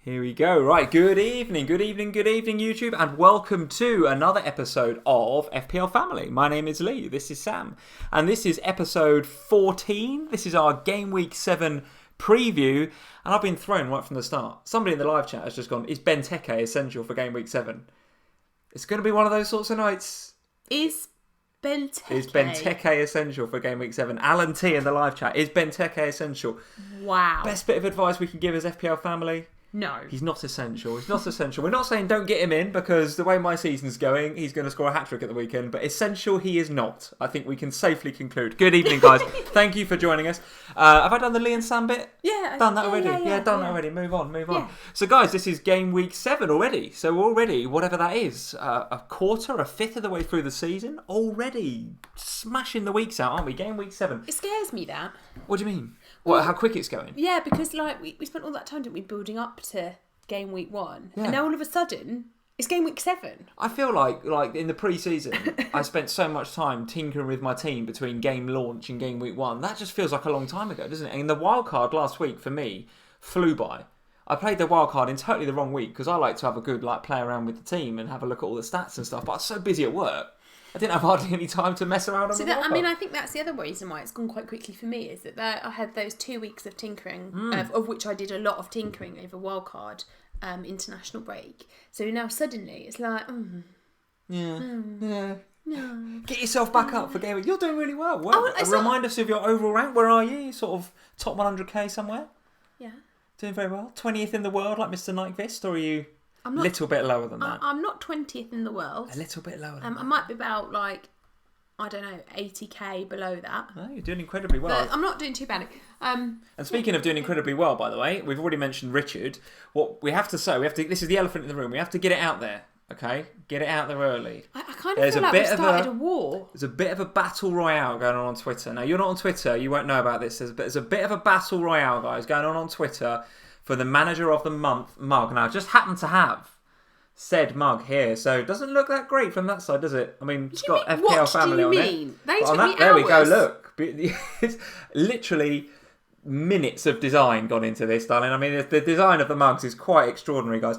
Here we go. Right, good evening, YouTube, and welcome to another episode of FPL Family. My name is Lee, this is Sam, and this is episode 14. This is our Game Week 7 preview, and I've been thrown right from the start. Somebody in the live chat has just gone, is Benteke essential for Game Week 7? It's going to be one of those sorts of nights. Is Benteke essential for Game Week 7? Alan T in the live chat, is Benteke essential? Wow. Best bit of advice we can give as FPL Family? No. He's not essential. He's not essential. We're not saying don't get him in because the way my season's going, he's going to score a hat-trick at the weekend. But essential he is not. I think we can safely conclude. Good evening, guys. Thank you for joining us. Have I done the Lee and Sam bit? Yeah. Done that already? Yeah, done that already. Move on. So, guys, this is Game Week 7 already. So already, whatever that is, a quarter, a fifth of the way through the season, already smashing the weeks out, aren't we? Game Week 7. It scares me, that. What do you mean? What? How quick it's going? Yeah, because we spent all that time, didn't we, building up to Game Week 1. Yeah. And now all of a sudden, it's Game Week 7. I feel like in the pre-season, I spent so much time tinkering with my team between game launch and Game Week 1. That just feels like a long time ago, doesn't it? And the wild card last week, for me, flew by. I played the wild card in totally the wrong week because I like to have a good play around with the team and have a look at all the stats and stuff. But I was so busy at work, I didn't have hardly any time to mess around on the wild card. I think that's the other reason why it's gone quite quickly for me, is that I had those 2 weeks of tinkering, of which I did a lot of tinkering over wildcard international break. So now suddenly it's like, Yeah. Get yourself back up for Game Week. You're doing really well. Remind us of your overall rank. Where are you? Sort of top 100k somewhere? Yeah. Doing very well. 20th in the world like Mr. Nyquist, or are you a little bit lower than that? I'm not 20th in the world. A little bit lower than that. I might be about 80k below that. No, you're doing incredibly well. But I'm not doing too bad. And speaking of doing incredibly well, by the way, we've already mentioned Richard. What we have to say, this is the elephant in the room. We have to get it out there, okay? Get it out there early. I kind of feel like we've started a war. There's a bit of a battle royale going on Twitter. Now, you're not on Twitter, you won't know about this. There's a bit of a battle royale, guys, going on Twitter for the Manager of the Month mug. Now, I just happen to have said mug here, so it doesn't look that great from that side, does it? I mean, it's got FPL Family on it. They took me hours. There we go, look. It's literally minutes of design gone into this, darling. I mean, the design of the mugs is quite extraordinary, guys.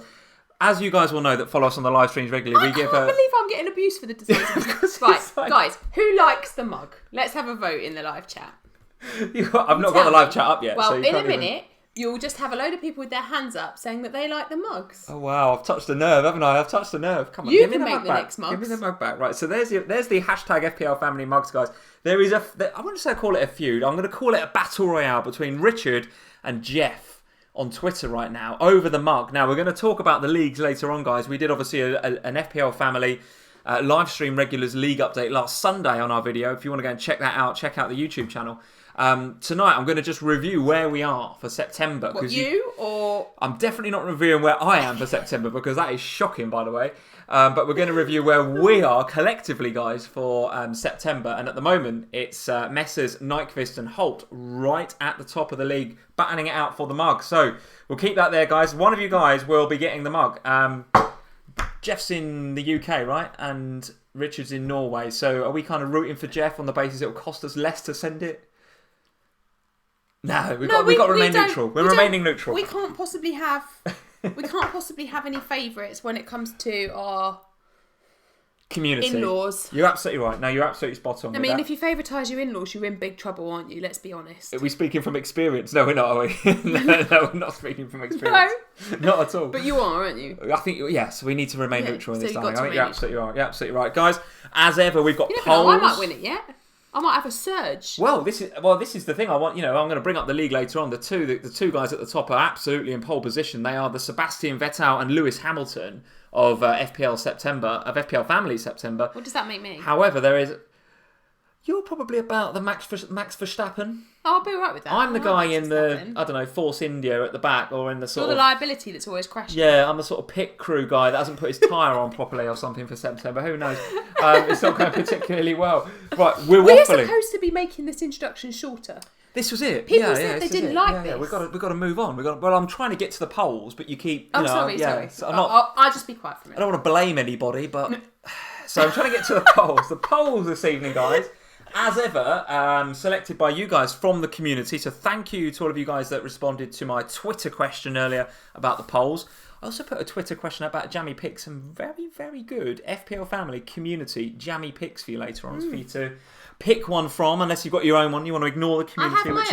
As you guys will know that follow us on the live streams regularly, I can't believe I'm getting abuse for the design. Right, guys, who likes the mug? Let's have a vote in the live chat. I've not got the live chat up yet. Well, so in a minute, you'll just have a load of people with their hands up saying that they like the mugs. Oh wow, I've touched a nerve, haven't I? I've touched a nerve. Come on, you give can me the make mug the back. next mugs. Give me the mug back. Right, so there's the hashtag FPL Family mugs, guys. There is I wouldn't say call it a feud. I'm going to call it a battle royale between Richard and Jeff on Twitter right now over the mug. Now, we're going to talk about the leagues later on, guys. We did obviously an FPL Family live stream regulars league update last Sunday on our video. If you want to go and check that out, check out the YouTube channel. Tonight, I'm going to just review where we are for September. Or I'm definitely not reviewing where I am for September because that is shocking, by the way. But we're going to review where we are collectively, guys, for September. And at the moment, it's Messrs Nyquist and Holt right at the top of the league, battling it out for the mug. So we'll keep that there, guys. One of you guys will be getting the mug. Jeff's in the UK, right? And Richard's in Norway. So are we kind of rooting for Jeff on the basis it will cost us less to send it? No, we've got to remain neutral. We're remaining neutral. We can't possibly have any favourites when it comes to our community. In-laws. You're absolutely right. No, you're absolutely spot on. I mean, if you favoritise your in-laws, you're in big trouble, aren't you? Let's be honest. Are we speaking from experience? No, we're not, are we? no, we're not speaking from experience. No. Not at all. But you are, aren't you? I think, yes, we need to remain neutral in this time. I think you're absolutely right. You're absolutely right. Guys, as ever, we've got polls. I might win it, yeah? I might have a surge. Well, this is the thing I want. I'm going to bring up the league later on. The two guys at the top are absolutely in pole position. They are the Sebastian Vettel and Lewis Hamilton of FPL Family September. What does that make me? However, you're probably about the Max Verstappen. I'll be alright with that. I'm the guy in the Force India at the back, or in the sort of... You're the liability that's always crashing. Yeah, I'm the sort of pit crew guy that hasn't put his tyre on properly or something for September. Who knows? It's not going particularly well. Right, we're waffling. We're supposed to be making this introduction shorter. This was it. People said they didn't like this. We've got to move on. Well, I'm trying to get to the polls, but you keep... sorry. So I'll just be quiet for a minute. I don't want to blame anybody, but... So I'm trying to get to the polls. The polls this evening, guys. as ever, selected by you guys from the community. So thank you to all of you guys that responded to my Twitter question earlier about the polls. I also put a Twitter question about Jammy Picks, some very, very good FPL Family community Jammy Picks for you later on. For you to pick one from, unless you've got your own one. You want to ignore the community, which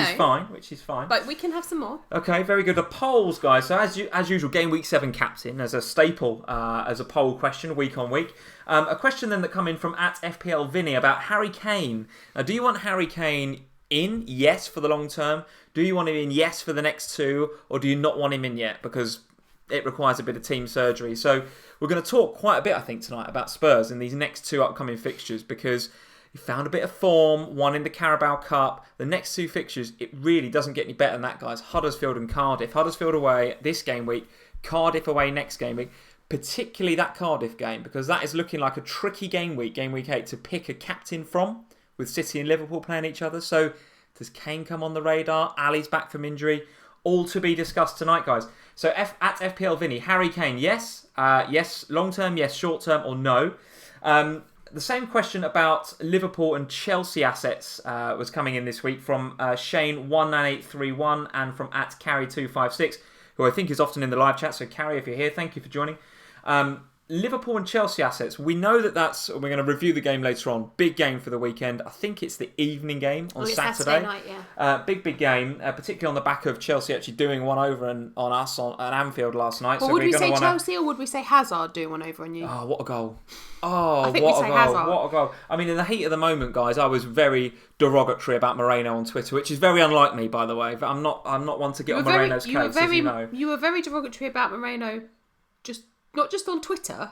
is fine. But we can have some more. Okay, very good. The polls, guys. So as usual, Game Week 7 captain as a staple, as a poll question week on week. A question then that come in from at FPL Vinny about Harry Kane. Now, do you want Harry Kane in? Yes, for the long term. Do you want him in? Yes, for the next 2, or do you not want him in yet because it requires a bit of team surgery? So we're going to talk quite a bit, I think, tonight about Spurs in these next 2 upcoming fixtures because you found a bit of form, one in the Carabao Cup. The next 2 fixtures, it really doesn't get any better than that, guys. Huddersfield and Cardiff. Huddersfield away this game week, Cardiff away next game week. Particularly that Cardiff game, because that is looking like a tricky game week 8, to pick a captain from, with City and Liverpool playing each other. So does Kane come on the radar? Ali's back from injury. All to be discussed tonight, guys. So at FPL Vinny, Harry Kane, yes. Yes, long term, yes. Short term, or no. The same question about Liverpool and Chelsea assets was coming in this week from Shane19831 and from at Carry256, who I think is often in the live chat. So Carry, if you're here, thank you for joining. Liverpool and Chelsea assets. We know that's. We're going to review the game later on. Big game for the weekend. I think it's the evening game on Saturday night, yeah. Big game, particularly on the back of Chelsea actually doing one over on us at Anfield last night. Well, so would we say Chelsea or would we say Hazard doing one over on you? Oh, what a goal! Oh, I think what a goal! Hazard. What a goal! I mean, in the heat of the moment, guys, I was very derogatory about Mourinho on Twitter, which is very unlike me, by the way. But I'm not one to get on Moreno's case, as you know. You were very derogatory about Moreno, not just on Twitter,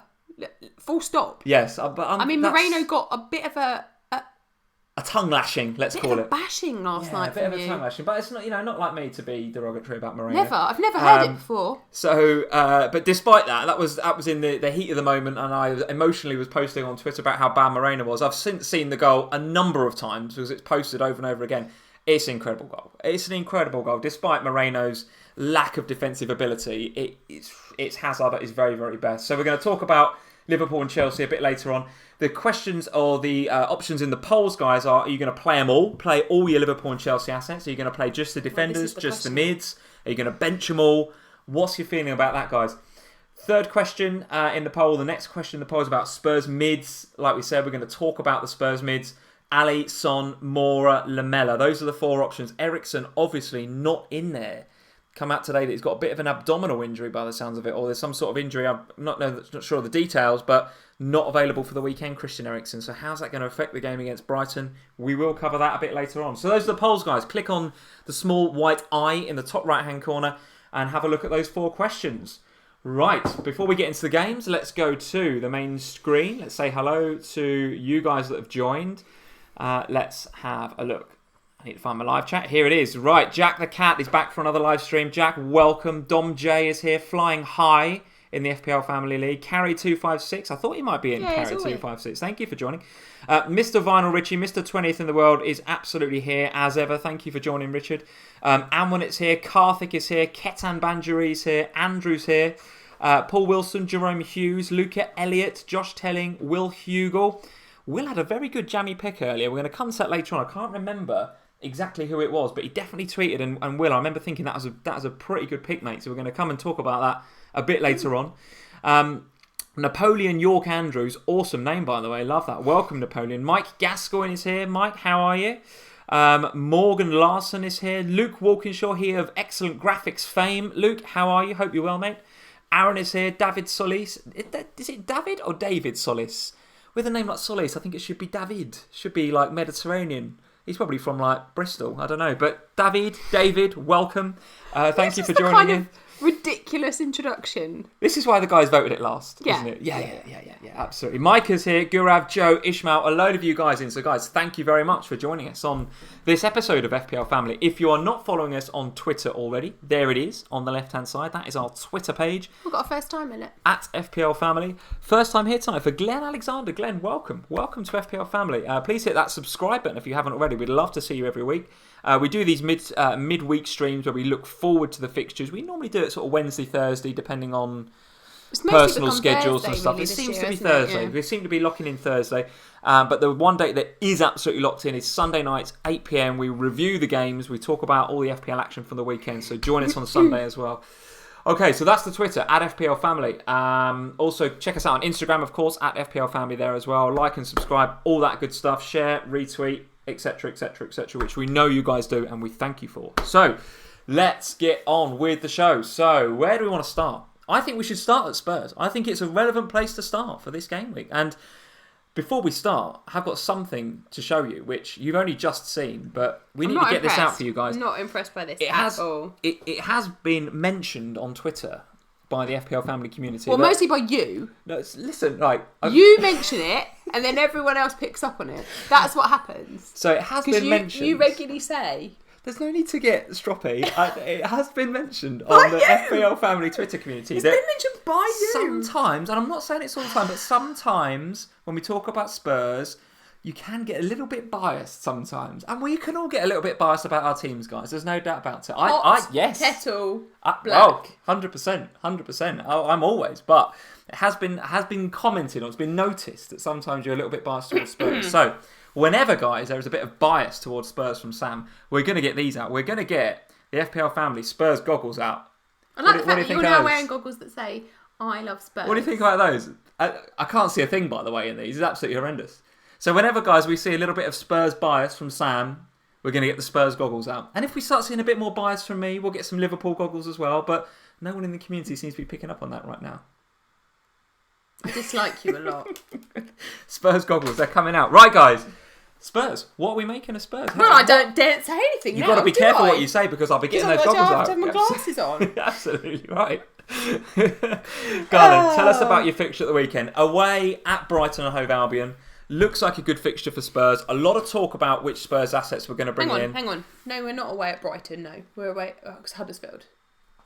full stop. Yes, but Moreno got a bit of a tongue lashing, let's call it. Bashing last night. A bit of a tongue lashing, but it's not, not like me to be derogatory about Mourinho. I've never heard it before. So, but despite that was in the heat of the moment, and I emotionally was posting on Twitter about how bad Moreno was. I've since seen the goal a number of times because it's posted over and over again. It's an incredible goal. It's an incredible goal, despite Moreno's lack of defensive ability. It's Hazard at his very, very best. So we're going to talk about Liverpool and Chelsea a bit later on. The questions or the options in the polls, guys, are you going to play them all? Play all your Liverpool and Chelsea assets? Are you going to play just the defenders, just the mids? Are you going to bench them all? What's your feeling about that, guys? Third question in the poll. The next question in the poll is about Spurs mids. Like we said, we're going to talk about the Spurs mids. Ali, Son, Mora, Lamella. Those are the 4 options. Eriksen, obviously, not in there. Come out today that he's got a bit of an abdominal injury by the sounds of it, or there's some sort of injury. I'm not sure of the details, but not available for the weekend, Christian Eriksen. So how's that going to affect the game against Brighton? We will cover that a bit later on. So those are the polls, guys. Click on the small white eye in the top right-hand corner and have a look at those 4 questions. Right, before we get into the games, let's go to the main screen. Let's say hello to you guys that have joined. Let's have a look. I need to find my live chat. Here it is. Right, Jack the Cat is back for another live stream. Jack, welcome. Dom J is here, flying high in the FPL Family League. Carry256. I thought he might be in Carry256. Thank you for joining. Mr. Vinyl Richie, Mr. 20th in the world is absolutely here as ever. Thank you for joining, Richard. Anwanit's here. Karthik is here. Ketan Banjari's here. Andrew's here. Paul Wilson, Jerome Hughes, Luca Elliott, Josh Telling, Will Hugel. Will had a very good jammy pick earlier. We're going to come to that later on. I can't remember exactly who it was, but he definitely tweeted, and Will, I remember thinking that was a pretty good pick, mate. So we're going to come and talk about that a bit later on. Napoleon York Andrews, awesome name, by the way. Love that. Welcome, Napoleon. Mike Gascoigne is here. Mike, how are you? Morgan Larson is here. Luke Walkinshaw here of excellent graphics fame. Luke, how are you? Hope you're well, mate. Aaron is here. David Solis. Is it David or David Solis? With a name like Solis, I think it should be David. Should be like Mediterranean. He's probably from like Bristol. I don't know. But David, welcome. Thank you for joining in. Ridiculous introduction. This is why the guys voted it last, isn't it? Yeah, absolutely. Mike is here, Gurav, Joe, Ishmael, a load of you guys in. So guys, thank you very much for joining us on this episode of FPL Family. If you are not following us on Twitter already, there it is on the left-hand side. That is our Twitter page. We've got a first time in it. At FPL Family. First time here tonight for Glenn Alexander. Glenn, welcome. Welcome to FPL Family. Please hit that subscribe button if you haven't already. We'd love to see you every week. We do these midweek streams where we look forward to the fixtures. We normally do it sort of Wednesday, Thursday, depending on personal schedules Thursday, and stuff. really, It this seems year, to be hasn't it? Thursday. Yeah. We seem to be locking in Thursday. But the one date that is absolutely locked in is Sunday nights, 8 p.m. We review the games. We talk about all the FPL action from the weekend. So join us on Sunday as well. Okay, so that's the Twitter, at FPL Family. Also, check us out on Instagram, of course, at FPL Family there as well. Like and subscribe, all that good stuff. Share, retweet, etc., etc., etc., which we know you guys do and we thank you for. So, let's get on with the show. So, where do we want to start? I think we should start at Spurs. I think it's a relevant place to start for this game week. And before we start, I've got something to show you, which you've only just seen, but we need to get this out for you guys. I'm not impressed by this all. It has been mentioned on Twitter by the FPL family community. Well, mostly by you. No, listen, like... You mention it, and then everyone else picks up on it. That's what happens. So it has been mentioned. You regularly say... There's no need to get stroppy. It has been mentioned on the FPL family Twitter community. It's been mentioned by you. Sometimes, and I'm not saying it's all the time, but sometimes when we talk about Spurs, you can get a little bit biased sometimes. And we can all get a little bit biased about our teams, guys. There's no doubt about it. Yes. Kettle, black. Oh, 100%. 100%. I'm always. But it has been commented on, it's been noticed that sometimes you're a little bit biased towards Spurs. So... whenever, guys, there is a bit of bias towards Spurs from Sam, we're going to get these out. We're going to get the FPL family Spurs goggles out. I like the fact that you're now wearing goggles that say, I love Spurs. What do you think about those? I can't see a thing, by the way, in these. It's absolutely horrendous. So whenever, guys, we see a little bit of Spurs bias from Sam, we're going to get the Spurs goggles out. And if we start seeing a bit more bias from me, we'll get some Liverpool goggles as well. But no one in the community seems to be picking up on that right now. I dislike you a lot. Spurs goggles, they're coming out. Right, guys. Spurs. What are we making of Spurs? Well, I don't dare say anything. You've got to be careful what you say because I'll be getting those goggles out. I have to have my glasses on. Absolutely right. Garland, tell us about your fixture at the weekend. Away at Brighton and Hove Albion. Looks like a good fixture for Spurs. A lot of talk about which Spurs assets we're going to bring in. Hang on. No, we're not away at Brighton, no. We're away at Huddersfield.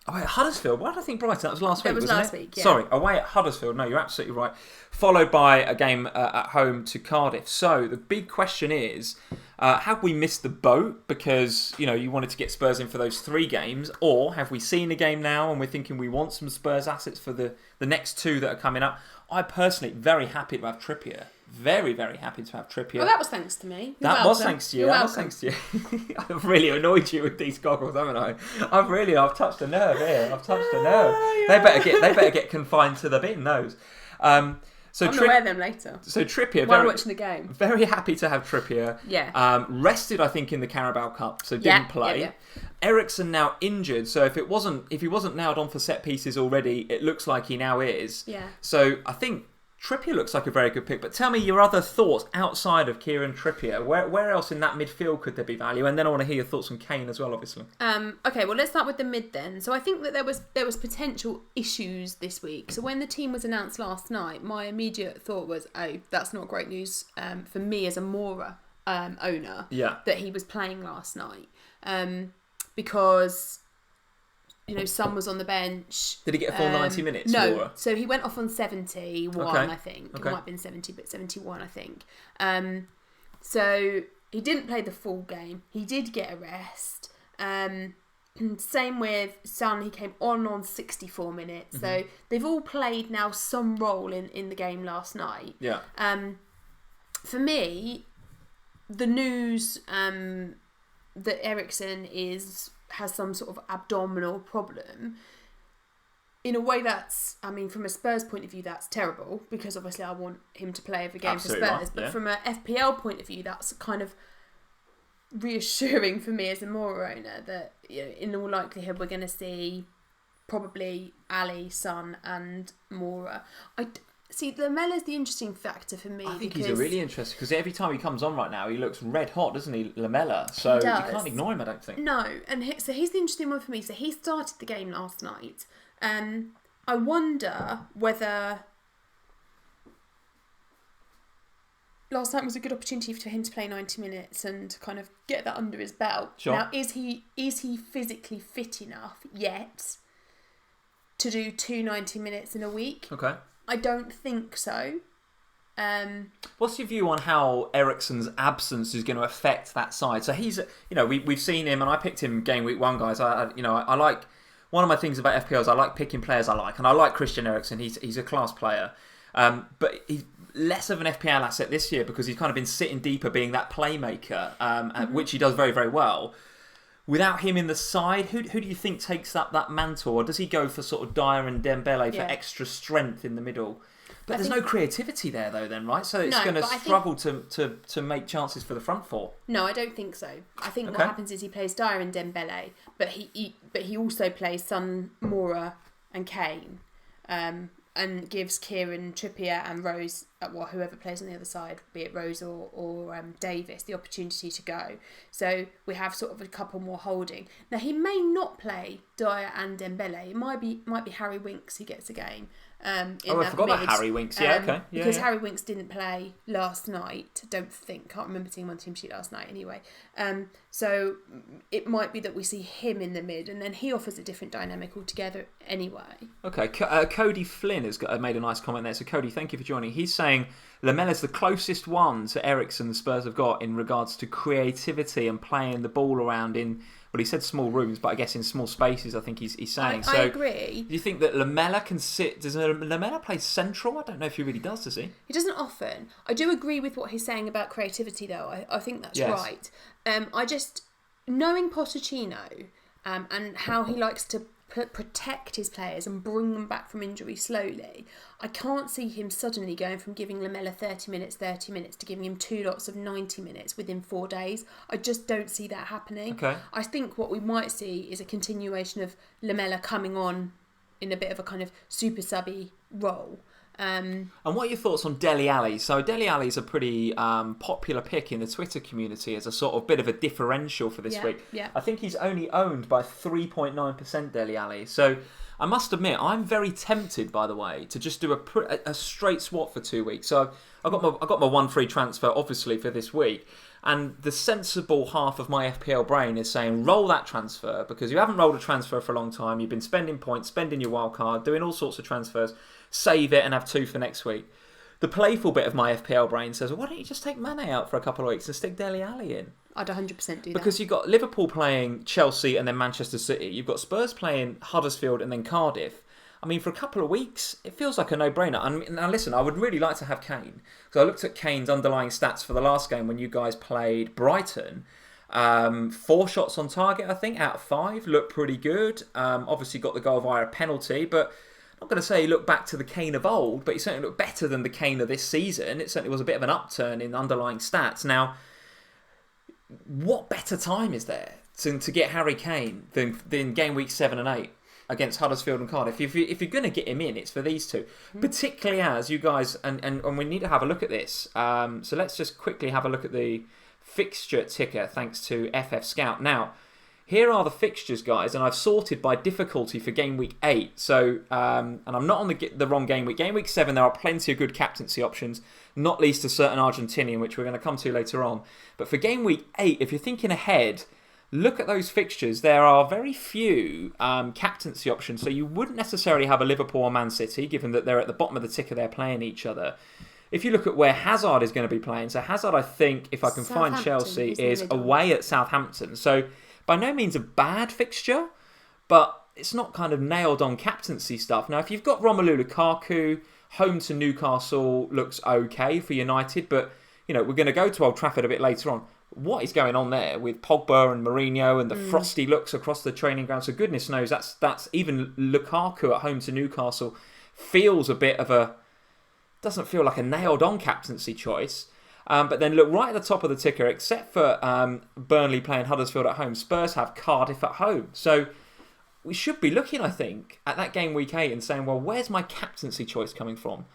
Away at Huddersfield? Why did I think Brighton? That was last week, wasn't it? That was last week, yeah. Sorry, away at Huddersfield. No, you're absolutely right. Followed by a game at home to Cardiff. So the big question is, have we missed the boat because, you wanted to get Spurs in for those 3 games? Or have we seen a game now and we're thinking we want some Spurs assets for the next 2 that are coming up? I personally, very happy to have Trippier. Very, very happy to have Trippier. Well, that was thanks to me. That was thanks to you. That was thanks to you. I've really annoyed you with these goggles, haven't I? I've touched a nerve here. I've touched a nerve. Yeah. They better get confined to the bin. Those. I'm gonna wear them later. So Trippier, while watching the game. Very happy to have Trippier. Yeah. Rested, I think, in the Carabao Cup, so didn't play. Yeah. Eriksen now injured, so if he wasn't nailed on for set pieces already, it looks like he now is. Yeah. So I think Trippier looks like a very good pick, but tell me your other thoughts outside of Kieran Trippier. Where else in that midfield could there be value? And then I want to hear your thoughts on Kane as well, obviously. Okay, well, let's start with the mid then. So I think that there was potential issues this week. So when the team was announced last night, my immediate thought was, oh, that's not great news for me as a Mora owner. Yeah. That he was playing last night because... Son was on the bench. Did he get a full 90 minutes? No. Or? So he went off on 71, okay. I think. Okay. It might have been 70, but 71, I think. So he didn't play the full game. He did get a rest. Same with Son. He came on 64 minutes. Mm-hmm. So they've all played now some role in the game last night. Yeah. For me, the news that Eriksen has some sort of abdominal problem, in a way from a Spurs point of view, that's terrible because obviously I want him to play every game Absolutely for Spurs. right, But yeah. from a FPL point of view, that's kind of reassuring for me as a Mora owner that in all likelihood we're going to see probably Ali, Son and Mora. See, Lamella's the interesting factor for me. I think he's a really interesting because every time he comes on right now, he looks red hot, doesn't he, Lamella? So you can't ignore him, I don't think. No, and so he's the interesting one for me. So he started the game last night. I wonder whether last night was a good opportunity for him to play 90 minutes and kind of get that under his belt. Sure. Now, is he physically fit enough yet to do 2 90 minutes in a week? Okay. I don't think so. What's your view on how Eriksen's absence is going to affect that side? So he's, we've seen him, and I picked him game week 1, guys. I like one of my things about FPL is I like picking players I like, and I like Christian Eriksen. He's a class player, but he's less of an FPL asset this year because he's kind of been sitting deeper, being that playmaker, which he does very, very well. Without him in the side, who do you think takes that mantle? Or does he go for sort of Dyer and Dembele for extra strength in the middle? But there's no creativity there, though, then, right? So it's going to struggle to make chances for the front four. No, I don't think so. I think what happens is he plays Dyer and Dembele, but he also plays Son, Moura and Kane, and gives Kieran Trippier and Rose, whoever plays on the other side, be it Rose or Davis, the opportunity to go. So we have sort of a couple more holding. Now he may not play Dyer and Dembele. It might be Harry Winks who gets a game. I forgot about Harry Winks. Yeah, okay. Yeah, because Harry Winks didn't play last night. Can't remember seeing him on team sheet last night anyway. So it might be that we see him in the mid, and then he offers a different dynamic altogether anyway. Okay, Cody Flynn has made a nice comment there. So Cody, thank you for joining. He's saying Lamella's the closest one to Eriksen the Spurs have got in regards to creativity and playing the ball around in. Well, he said small rooms, but I guess in small spaces, I think he's saying. I agree. Do you think that Lamella can sit... Does Lamella play central? I don't know if he really does he? He doesn't often. I do agree with what he's saying about creativity, though. I think that's right. I just... Knowing Pochettino and how he likes to protect his players and bring them back from injury slowly, I can't see him suddenly going from giving Lamella 30 minutes to giving him 2 lots of 90 minutes within 4 days. I just don't see that happening. Okay. I think what we might see is a continuation of Lamella coming on in a bit of a kind of super subby role. And what are your thoughts on Dele Alli? So Dele Alli's a pretty popular pick in the Twitter community as a sort of bit of a differential for this week. Yeah. I think he's only owned by 3.9% Dele Alli. So I must admit, I'm very tempted, by the way, to just do a straight swap for 2 weeks. So I got my one free transfer, obviously, for this week. And the sensible half of my FPL brain is saying, roll that transfer, because you haven't rolled a transfer for a long time. You've been spending points, spending your wild card, doing all sorts of transfers. Save it and have 2 for next week. The playful bit of my FPL brain says, well, why don't you just take Mane out for a couple of weeks and stick Dele Alli in? I'd 100% do that. Because you've got Liverpool playing Chelsea and then Manchester City. You've got Spurs playing Huddersfield and then Cardiff. I mean, for a couple of weeks, it feels like a no-brainer. And now listen, I would really like to have Kane. Because I looked at Kane's underlying stats for the last game when you guys played Brighton. 4 shots on target, I think, out of 5. Looked pretty good. Obviously got the goal via a penalty, but... I'm not going to say he looked back to the Kane of old, but he certainly looked better than the Kane of this season. It certainly was a bit of an upturn in underlying stats. Now, what better time is there to get Harry Kane than game week 7 and 8 against Huddersfield and Cardiff? If you're going to get him in, it's for these two. Particularly as you guys, and we need to have a look at this. So let's just quickly have a look at the fixture ticker thanks to FF Scout. Now, here are the fixtures, guys, and I've sorted by difficulty for game week 8. So, and I'm not on the wrong game week. Game week 7, there are plenty of good captaincy options, not least a certain Argentinian, which we're going to come to later on. But for game week 8, if you're thinking ahead, look at those fixtures. There are very few captaincy options, so you wouldn't necessarily have a Liverpool or Man City, given that they're at the bottom of the ticker, they're playing each other. If you look at where Hazard is going to be playing, so Hazard, I think, if I can find Chelsea, is away at Southampton. So, by no means a bad fixture, but it's not kind of nailed on captaincy stuff. Now, if you've got Romelu Lukaku, home to Newcastle looks okay for United, but we're going to go to Old Trafford a bit later on. What is going on there with Pogba and Mourinho and the frosty looks across the training ground? So goodness knows, that's even Lukaku at home to Newcastle feels a bit of a... doesn't feel like a nailed on captaincy choice. But then look right at the top of the ticker, except for Burnley playing Huddersfield at home, Spurs have Cardiff at home. So we should be looking, I think, at that game week 8 and saying, well, where's my captaincy choice coming from?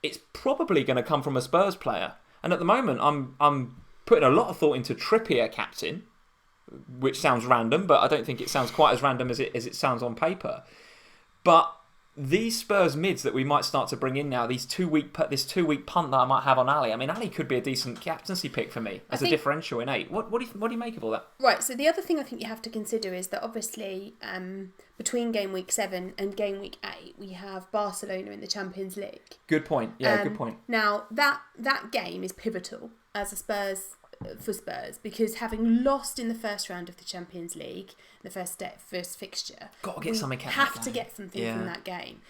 It's probably going to come from a Spurs player. And at the moment, I'm putting a lot of thought into Trippier captain, which sounds random, but I don't think it sounds quite as random as it sounds on paper. But these Spurs mids that we might start to bring in now, this 2 week punt that I might have on Ali. I mean, Ali could be a decent captaincy pick for me as a differential in 8. What do you make of all that? Right. So the other thing I think you have to consider is that obviously between game week 7 and game week 8, we have Barcelona in the Champions League. Good point. Yeah, good point. Now that game is pivotal as a Spurs for Spurs, because having lost in the first round of the Champions League, the first fixture, got to get something. Have to get something from that game.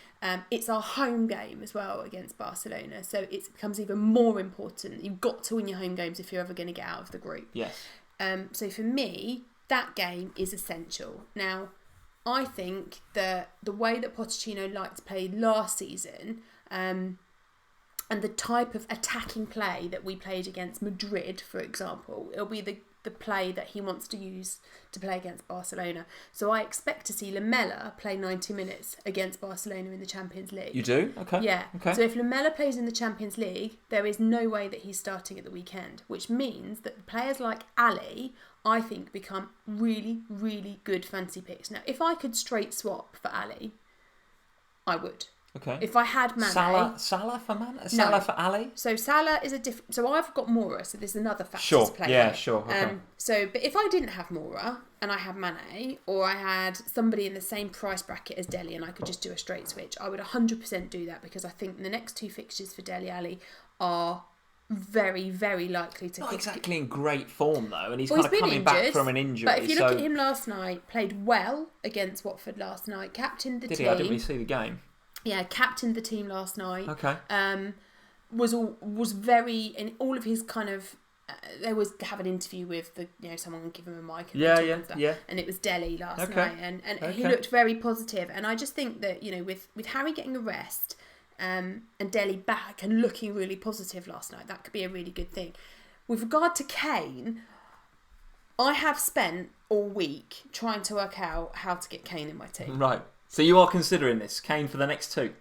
It's our home game as well against Barcelona, so it becomes even more important. You've got to win your home games if you're ever going to get out of the group. Yes. So for me, that game is essential. Now, I think that the way that Pochettino liked to play last season, and the type of attacking play that we played against Madrid, for example, it'll be the play that he wants to use to play against Barcelona. So I expect to see Lamela play 90 minutes against Barcelona in the Champions League. You do? Okay. Yeah. Okay. So if Lamela plays in the Champions League, there is no way that he's starting at the weekend, which means that players like Ali, I think, become really, really good fantasy picks. Now, if I could straight swap for Ali, I would. Okay. If I had Mane... Salah for Mane? Salah for Ali? So Salah is a different... So I've got Moura, so there's another factor to play. Yeah, sure. Okay. But if I didn't have Moura and I had Mane, or I had somebody in the same price bracket as Dele and I could just do a straight switch, I would 100% do that, because I think the next two fixtures for Dele Alli are very, very likely to... Not exactly in great form, though, and he's been coming injured, back from an injury. But if you look at him last night, played well against Watford last night, captained the team. Did he? I didn't really see the game. Yeah, captained the team last night. Okay. Was very in all of his kind of. They always have an interview with someone and give him a mic. And Yeah. And it was Dele last Okay. night, and he looked very positive. And I just think that with Harry getting a rest, and Dele back and looking really positive last night, that could be a really good thing. With regard to Kane, I have spent all week trying to work out how to get Kane in my team. Right. So you are considering this, Kane, for the next two?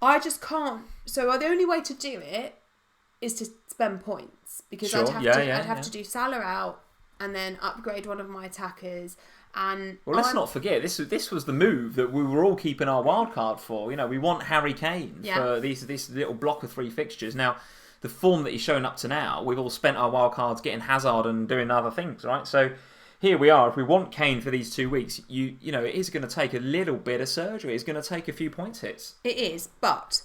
I just can't. So the only way to do it is to spend points, because Sure. I'd have to do Salah out and then upgrade one of my attackers. And let's not forget, this was the move that we were all keeping our wild card for. We want Harry Kane for this little block of three fixtures. Now, the form that he's shown up to now, we've all spent our wild cards getting Hazard and doing other things, right? So here we are. If we want Kane for these 2 weeks, it is going to take a little bit of surgery. It's going to take a few points hits. It is, but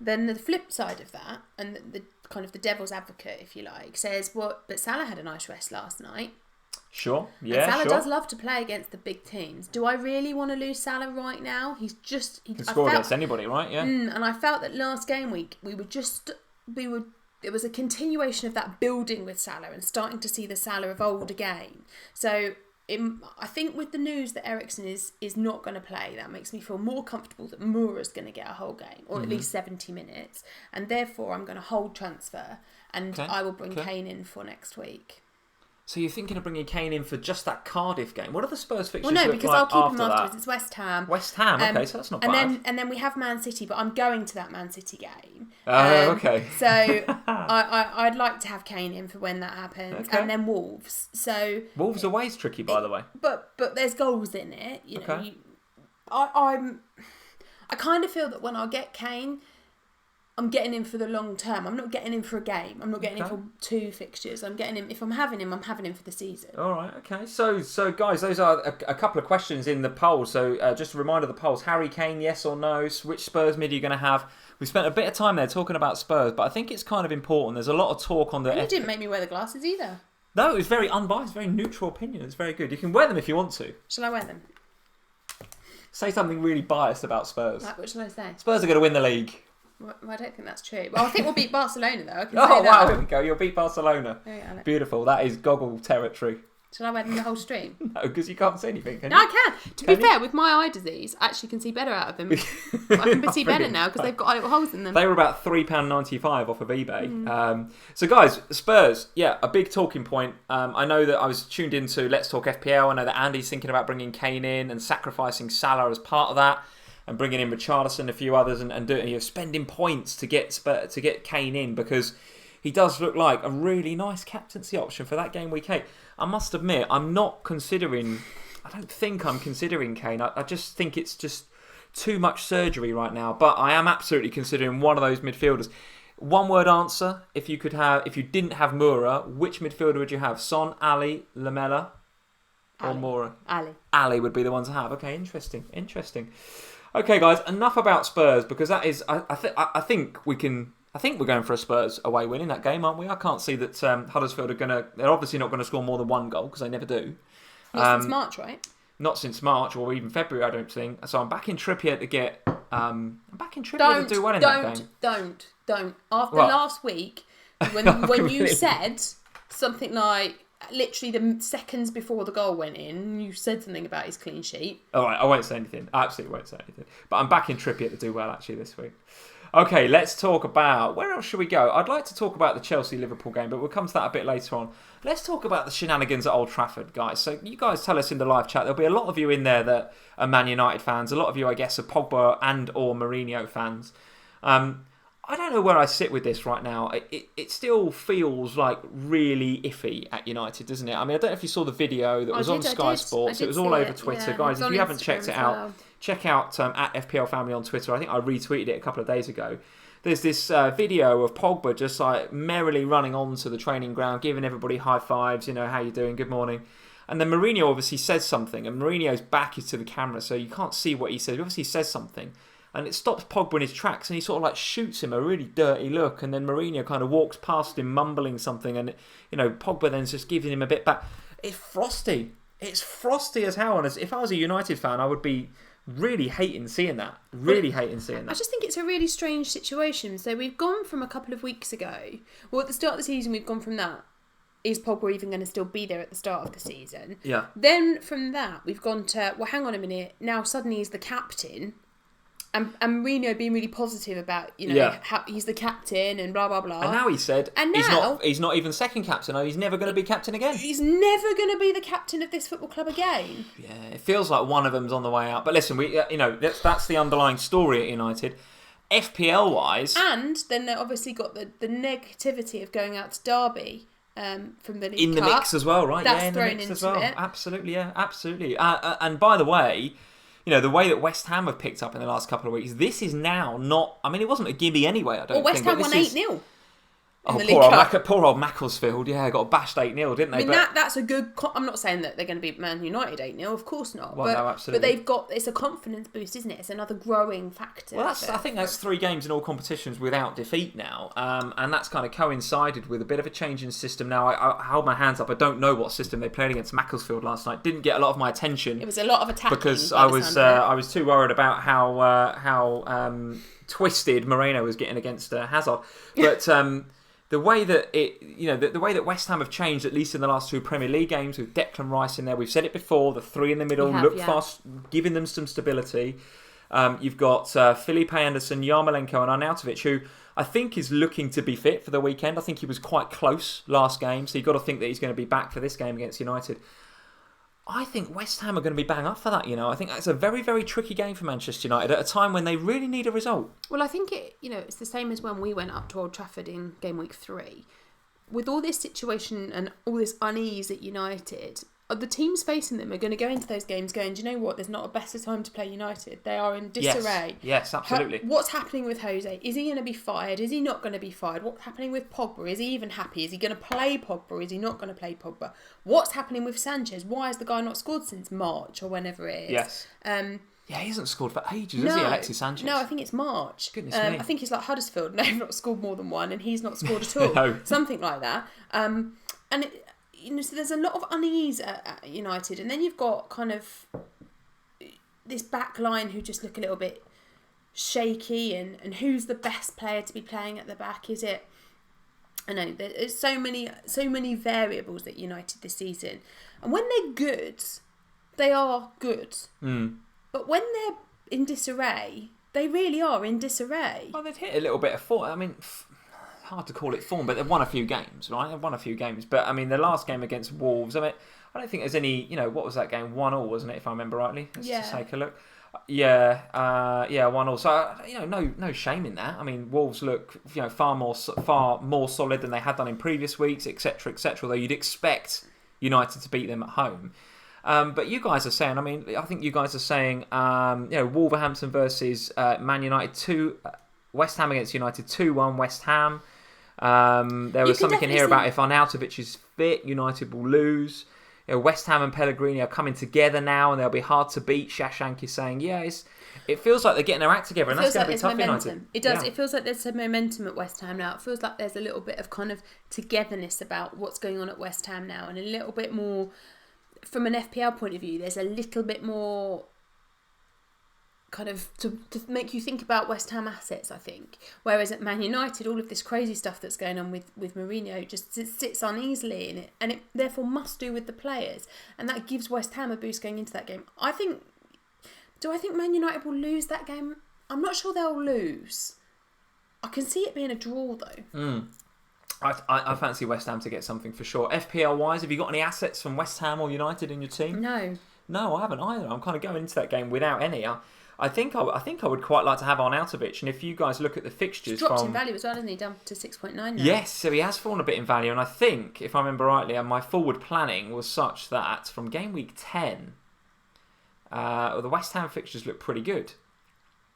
then the flip side of that, and the kind of the devil's advocate, if you like, says, but Salah had a nice rest last night. Sure, yeah, and Salah does love to play against the big teams. Do I really want to lose Salah right now? He can score against anybody, right? Yeah. And I felt that last game week it was a continuation of that building with Salah and starting to see the Salah of old again. So I think with the news that Eriksen is not going to play, that makes me feel more comfortable that Moura's going to get a whole game, or at least 70 minutes. And therefore, I'm going to hold transfer, and I will bring Kane in for next week. So you're thinking of bringing Kane in for just that Cardiff game? What are the Spurs fixtures? Well, no, because I'll keep him afterwards. That? It's West Ham. West Ham, okay, so that's not bad. And then we have Man City, but I'm going to that Man City game. Okay. So I'd like to have Kane in for when that happens, and then Wolves. So Wolves away is tricky, by the way. But there's goals in it. I kind of feel that when I get Kane, I'm getting him for the long term. I'm not getting him for a game. I'm not getting him for two fixtures. I'm getting him, if I'm having him for the season. All right, okay. So guys, those are a couple of questions in the poll. So just a reminder of the polls. Harry Kane, yes or no? Which Spurs mid are you going to have? We spent a bit of time there talking about Spurs, but I think it's kind of important. There's a lot of talk on the... And you didn't make me wear the glasses either. No, it was very unbiased, very neutral opinion. It's very good. You can wear them if you want to. Shall I wear them? Say something really biased about Spurs. Like, what shall I say? Spurs are going to win the league. Well, I don't think that's true. Well, I think we'll beat Barcelona, though. I can say Oh, that. wow, here we go. You'll beat Barcelona. Oh, yeah, Beautiful. That is goggle territory. Shall I wear them the whole stream? No, because you can't see anything, can you? No, I can. To be fair, with my eye disease, I actually can see better out of them. I can see better now because they've got little holes in them. They were about £3.95 off of eBay. So, guys, Spurs, a big talking point. I know that I was tuned into Let's Talk FPL. I know that Andy's thinking about bringing Kane in and sacrificing Salah as part of that, and bringing in Richarlison and a few others, and doing spending points to get Kane in, because he does look like a really nice captaincy option for that game week 8. I must admit, I don't think I'm considering Kane. I just think it's just too much surgery right now. But I am absolutely considering one of those midfielders. One word answer: if you didn't have Moura, which midfielder would you have? Son, Ali, Lamela, or Moura? Ali would be the one to have. Okay, interesting. Okay, guys, enough about Spurs, because that is, I think we can I think we're going for a Spurs away win in that game, aren't we? I can't see that Huddersfield are going to... They're obviously not going to score more than one goal, because they never do. Not since March, right? Not since March, or even February, I don't think. So I'm backing Trippier to get... I'm backing Trippier to do well in that game. Don't. After last week, when you said something like... Literally the seconds before the goal went in, you said something about his clean sheet. All right, I won't say anything. I absolutely won't say anything. But I'm backing Trippier to do well, actually, this week. Okay, let's talk about... Where else should we go? I'd like to talk about the Chelsea-Liverpool game, but we'll come to that a bit later on. Let's talk about the shenanigans at Old Trafford, guys. So you guys tell us in the live chat. There'll be a lot of you in there that are Man United fans. A lot of you, I guess, are Pogba and or Mourinho fans. I don't know where I sit with this right now. It still feels like really iffy at United, doesn't it? I mean, I don't know if you saw the video that was on Sky Sports. It was all over Twitter. Guys, if you haven't checked it out, check out at FPL Family on Twitter. I think I retweeted it a couple of days ago. There's this video of Pogba just like merrily running onto the training ground, giving everybody high fives, how you doing, good morning. And then Mourinho obviously says something, and Mourinho's back is to the camera, so you can't see what he says. He obviously says something. And it stops Pogba in his tracks, and he sort of like shoots him a really dirty look, and then Mourinho kind of walks past him mumbling something, and Pogba then's just giving him a bit back. It's frosty. It's frosty as hell, and if I was a United fan, I would be really hating seeing that. I just think it's a really strange situation. So we've gone from a couple of weeks ago. Well, at the start of the season, we've gone from that. Is Pogba even going to still be there at the start of the season? Yeah. Then from that, we've gone to, well, hang on a minute. Now suddenly he's the captain. And Mourinho being really positive about, how he's the captain and blah, blah, blah. And now he said he's not even second captain. He's never going to be captain again. He's never going to be the captain of this football club again. Yeah, it feels like one of them's on the way out. But listen, that's the underlying story at United. FPL-wise... And then they obviously got the negativity of going out to Derby from the League Cup. In the mix as well, right? That's in thrown the mix into as well. it. Absolutely, yeah, absolutely. And by the way... the way that West Ham have picked up in the last couple of weeks, this is now not... I mean, it wasn't a gimme anyway, I don't think. Well, West Ham won 8-0. Poor old Macclesfield, got bashed 8-0, didn't they? I mean, that's a good... I'm not saying that they're going to beat Man United 8-0, of course not. Well, no, absolutely. But it's a confidence boost, isn't it? It's another growing factor. Well, I think that's 3 games in all competitions without defeat now. And that's kind of coincided with a bit of a change in system. Now, I hold my hands up. I don't know what system they played against Macclesfield last night. Didn't get a lot of my attention. It was a lot of attacking. Because I was too worried about how twisted Moreno was getting against Hazard. But... The way that the way that West Ham have changed, at least in the last 2 Premier League games, with Declan Rice in there, we've said it before, the 3 in the middle, fast, giving them some stability. You've got Felipe Anderson, Yarmolenko and Arnautovic, who I think is looking to be fit for the weekend. I think he was quite close last game, so you've got to think that he's going to be back for this game against United. I think West Ham are going to be bang up for that, I think that's a very, very tricky game for Manchester United at a time when they really need a result. Well, I think it's the same as when we went up to Old Trafford in Gameweek 3. With all this situation and all this unease at United, the teams facing them are going to go into those games going, do you know what, there's not a better time to play United. They are in disarray. Yes, absolutely. What's happening with Jose? Is he going to be fired? Is he not going to be fired? What's happening with Pogba? Is he even happy? Is he going to play Pogba? Is he not going to play Pogba? What's happening with Sanchez? Why has the guy not scored since March or whenever it is? Yes. He hasn't scored for ages, has he, Alexis Sanchez? No, I think it's March. Goodness me. I think he's like Huddersfield. They've not scored more than one and he's not scored at all. No. Something like that. So there's a lot of unease at United, and then you've got kind of this back line who just look a little bit shaky, and who's the best player to be playing at the back? Is it? I know there's so many variables at United this season, and when they're good, they are good. But when they're in disarray, they really are in disarray. Well, they've hit a little bit of form. I mean, hard to call it form, but they've won a few games, right? They've won a few games. But, I mean, the last game against Wolves, I mean, I don't think there's any, what was that game? 1-1, wasn't it, if I remember rightly? Let's just take a look. 1-1. So, no shame in that. I mean, Wolves look, far more solid than they had done in previous weeks, etc., although you'd expect United to beat them at home. But you guys are saying, I think you guys are saying, Wolverhampton versus Man United 2, West Ham against United 2-1 West Ham. There was something in here about if Arnautovic is fit, United will lose. West Ham and Pellegrini are coming together now, and they'll be hard to beat. Shashank is saying, it feels like they're getting their act together, and that's going to be tough. United. It does. Yeah. It feels like there's some momentum at West Ham now. It feels like there's a little bit of kind of togetherness about what's going on at West Ham now, and a little bit more from an FPL point of view. There's a little bit more kind of to make you think about West Ham assets, I think. Whereas at Man United, all of this crazy stuff that's going on with Mourinho just sits uneasily in it, and it therefore must do with the players, and that gives West Ham a boost going into that game. Do I think Man United will lose that game? I'm not sure they'll lose. I can see it being a draw though. I fancy West Ham to get something for sure. FPL wise, have you got any assets from West Ham or United in your team? No, I haven't either. I'm kind of going into that game without any. I think I would quite like to have Arnautovic, and if you guys look at the fixtures, he's dropped in value as well, hasn't he? Down to 6.9 now. Yes, so he has fallen a bit in value, and I think, if I remember rightly, my forward planning was such that from game week 10, the West Ham fixtures look pretty good.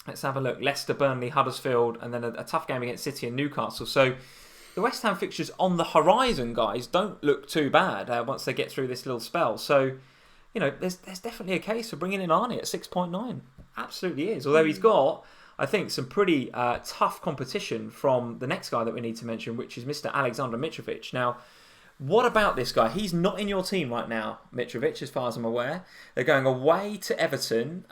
Let's have a look: Leicester, Burnley, Huddersfield, and then a tough game against City and Newcastle. So the West Ham fixtures on the horizon, guys, don't look too bad once they get through this little spell. So, there's definitely a case for bringing in Arnie at 6.9. Absolutely is. Although he's got, I think, some pretty tough competition from the next guy that we need to mention, which is Mr. Alexander Mitrovic. Now, what about this guy? He's not in your team right now, Mitrovic, as far as I'm aware. They're going away to Everton.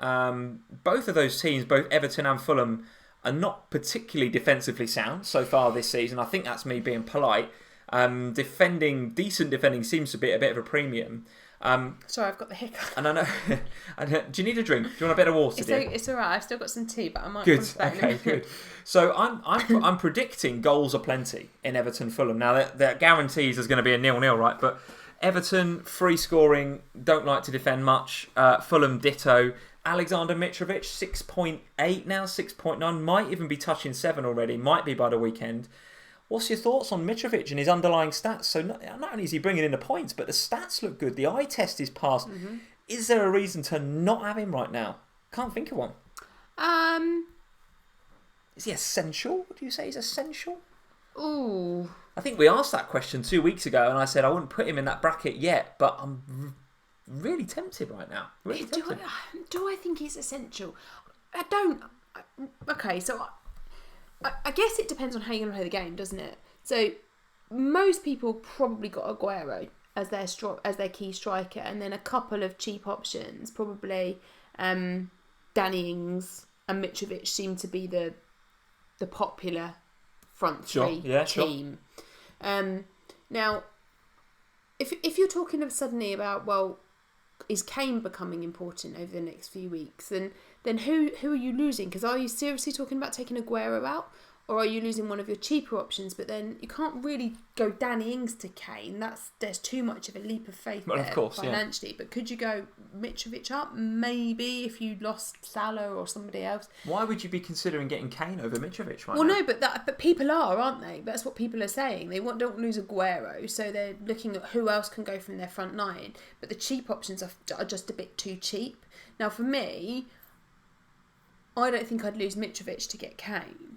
Both of those teams, both Everton and Fulham, are not particularly defensively sound so far this season. I think that's me being polite. Decent defending seems to be a bit of a premium. Sorry, I've got the hiccup. And I know. Do you need a drink? Do you want a bit of water? It's all right. I've still got some tea, but I might. Good. Okay. Good. So I'm predicting goals aplenty in Everton Fulham. Now that guarantees there's going to be a 0-0, right? But Everton free scoring, don't like to defend much. Fulham ditto. Alexander Mitrovic 6.8 now, 6.9, might even be touching 7 already. Might be by the weekend. What's your thoughts on Mitrovic and his underlying stats? So not only is he bringing in the points, but the stats look good. The eye test is passed. Mm-hmm. Is there a reason to not have him right now? Can't think of one. Is he essential? Would you say he's essential? Ooh. I think we asked that question 2 weeks ago, and I said I wouldn't put him in that bracket yet, but I'm really tempted right now. Really tempted. Do I think he's essential? I don't. Okay, so I guess it depends on how you're going to play the game, doesn't it? So most people probably got Aguero as their key striker, and then a couple of cheap options, probably Danny Ings and Mitrovic seem to be the popular front three team. Sure. Now, if you're talking suddenly about, well, is Kane becoming important over the next few weeks, then who are you losing? Because are you seriously talking about taking Aguero out? Or are you losing one of your cheaper options? But then you can't really go Danny Ings to Kane. There's too much of a leap of faith there financially. Yeah. But could you go Mitrovic up? Maybe if you lost Salah or somebody else. Why would you be considering getting Kane over Mitrovic right now? Well, no, but people are, aren't they? That's what people are saying. They don't lose Aguero, so they're looking at who else can go from their front line. But the cheap options are just a bit too cheap. Now, for me, I don't think I'd lose Mitrovic to get Kane.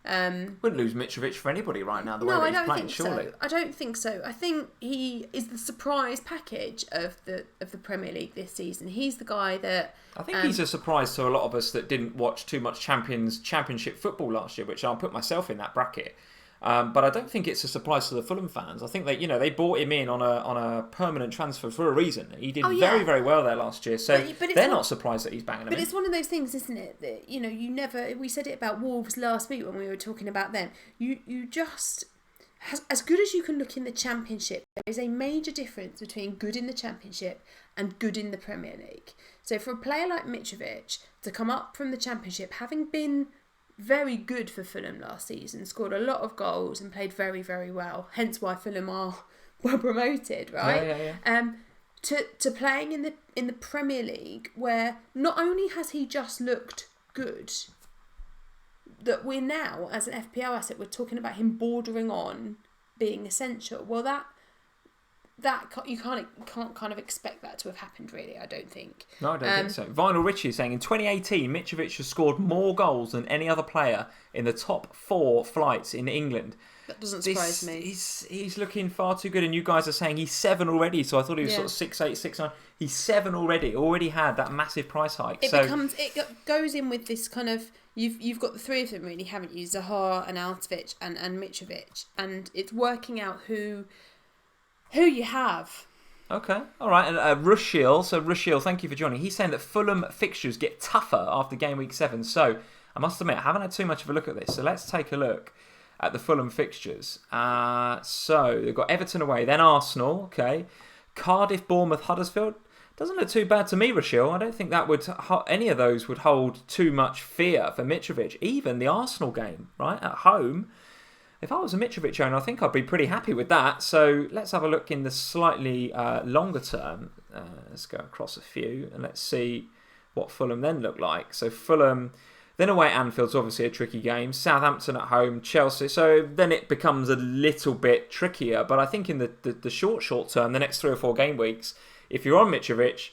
Wouldn't lose Mitrovic for anybody right now, the way that he's playing, surely. So. I don't think so. I think he is the surprise package of the Premier League this season. He's the guy that... I think he's a surprise to a lot of us that didn't watch too much Championship football last year, which I'll put myself in that bracket. But I don't think it's a surprise to the Fulham fans. I think they bought him in on a permanent transfer for a reason. He did very, very well there last year, so but they're not surprised that he's banging them in. But it's one of those things, isn't it? That you never. We said it about Wolves last week when we were talking about them. You just, as good as you can look in the Championship, there is a major difference between good in the Championship and good in the Premier League. So for a player like Mitrovic to come up from the Championship, having been very good for Fulham last season, scored a lot of goals and played very, very well. Hence why Fulham were promoted, right? Yeah. To playing in the Premier League, where not only has he just looked good, that we're now, as an FPL asset, we're talking about him bordering on being essential. Well, you can't kind of expect that to have happened, really. I don't think. No, I don't think so. Vinyl Richie is saying in 2018, Mitrovic has scored more goals than any other player in the top 4 flights in England. That doesn't surprise me. He's looking far too good, and you guys are saying he's 7 already. So I thought he was sort of 6'8", 6'9". He's 7 already. Already had that massive price hike. It goes in with this kind of you've got the 3 of them, really, haven't you? Zaha and Arnautovic and Mitrovic, and it's working out who you have. Okay, all right. And Rushiel, thank you for joining. He's saying that Fulham fixtures get tougher after game week 7. So I must admit, I haven't had too much of a look at this. So let's take a look at the Fulham fixtures. So they've got Everton away, then Arsenal. Okay, Cardiff, Bournemouth, Huddersfield. Doesn't look too bad to me, Rushiel. I don't think that would any of those would hold too much fear for Mitrovic. Even the Arsenal game, right at home. If I was a Mitrovic owner, I think I'd be pretty happy with that. So let's have a look in the slightly longer term. Let's go across a few and let's see what Fulham then look like. So Fulham, then away at Anfield's obviously a tricky game. Southampton at home, Chelsea. So then it becomes a little bit trickier. But I think in the short term, the next 3 or 4 game weeks, if you're on Mitrovic,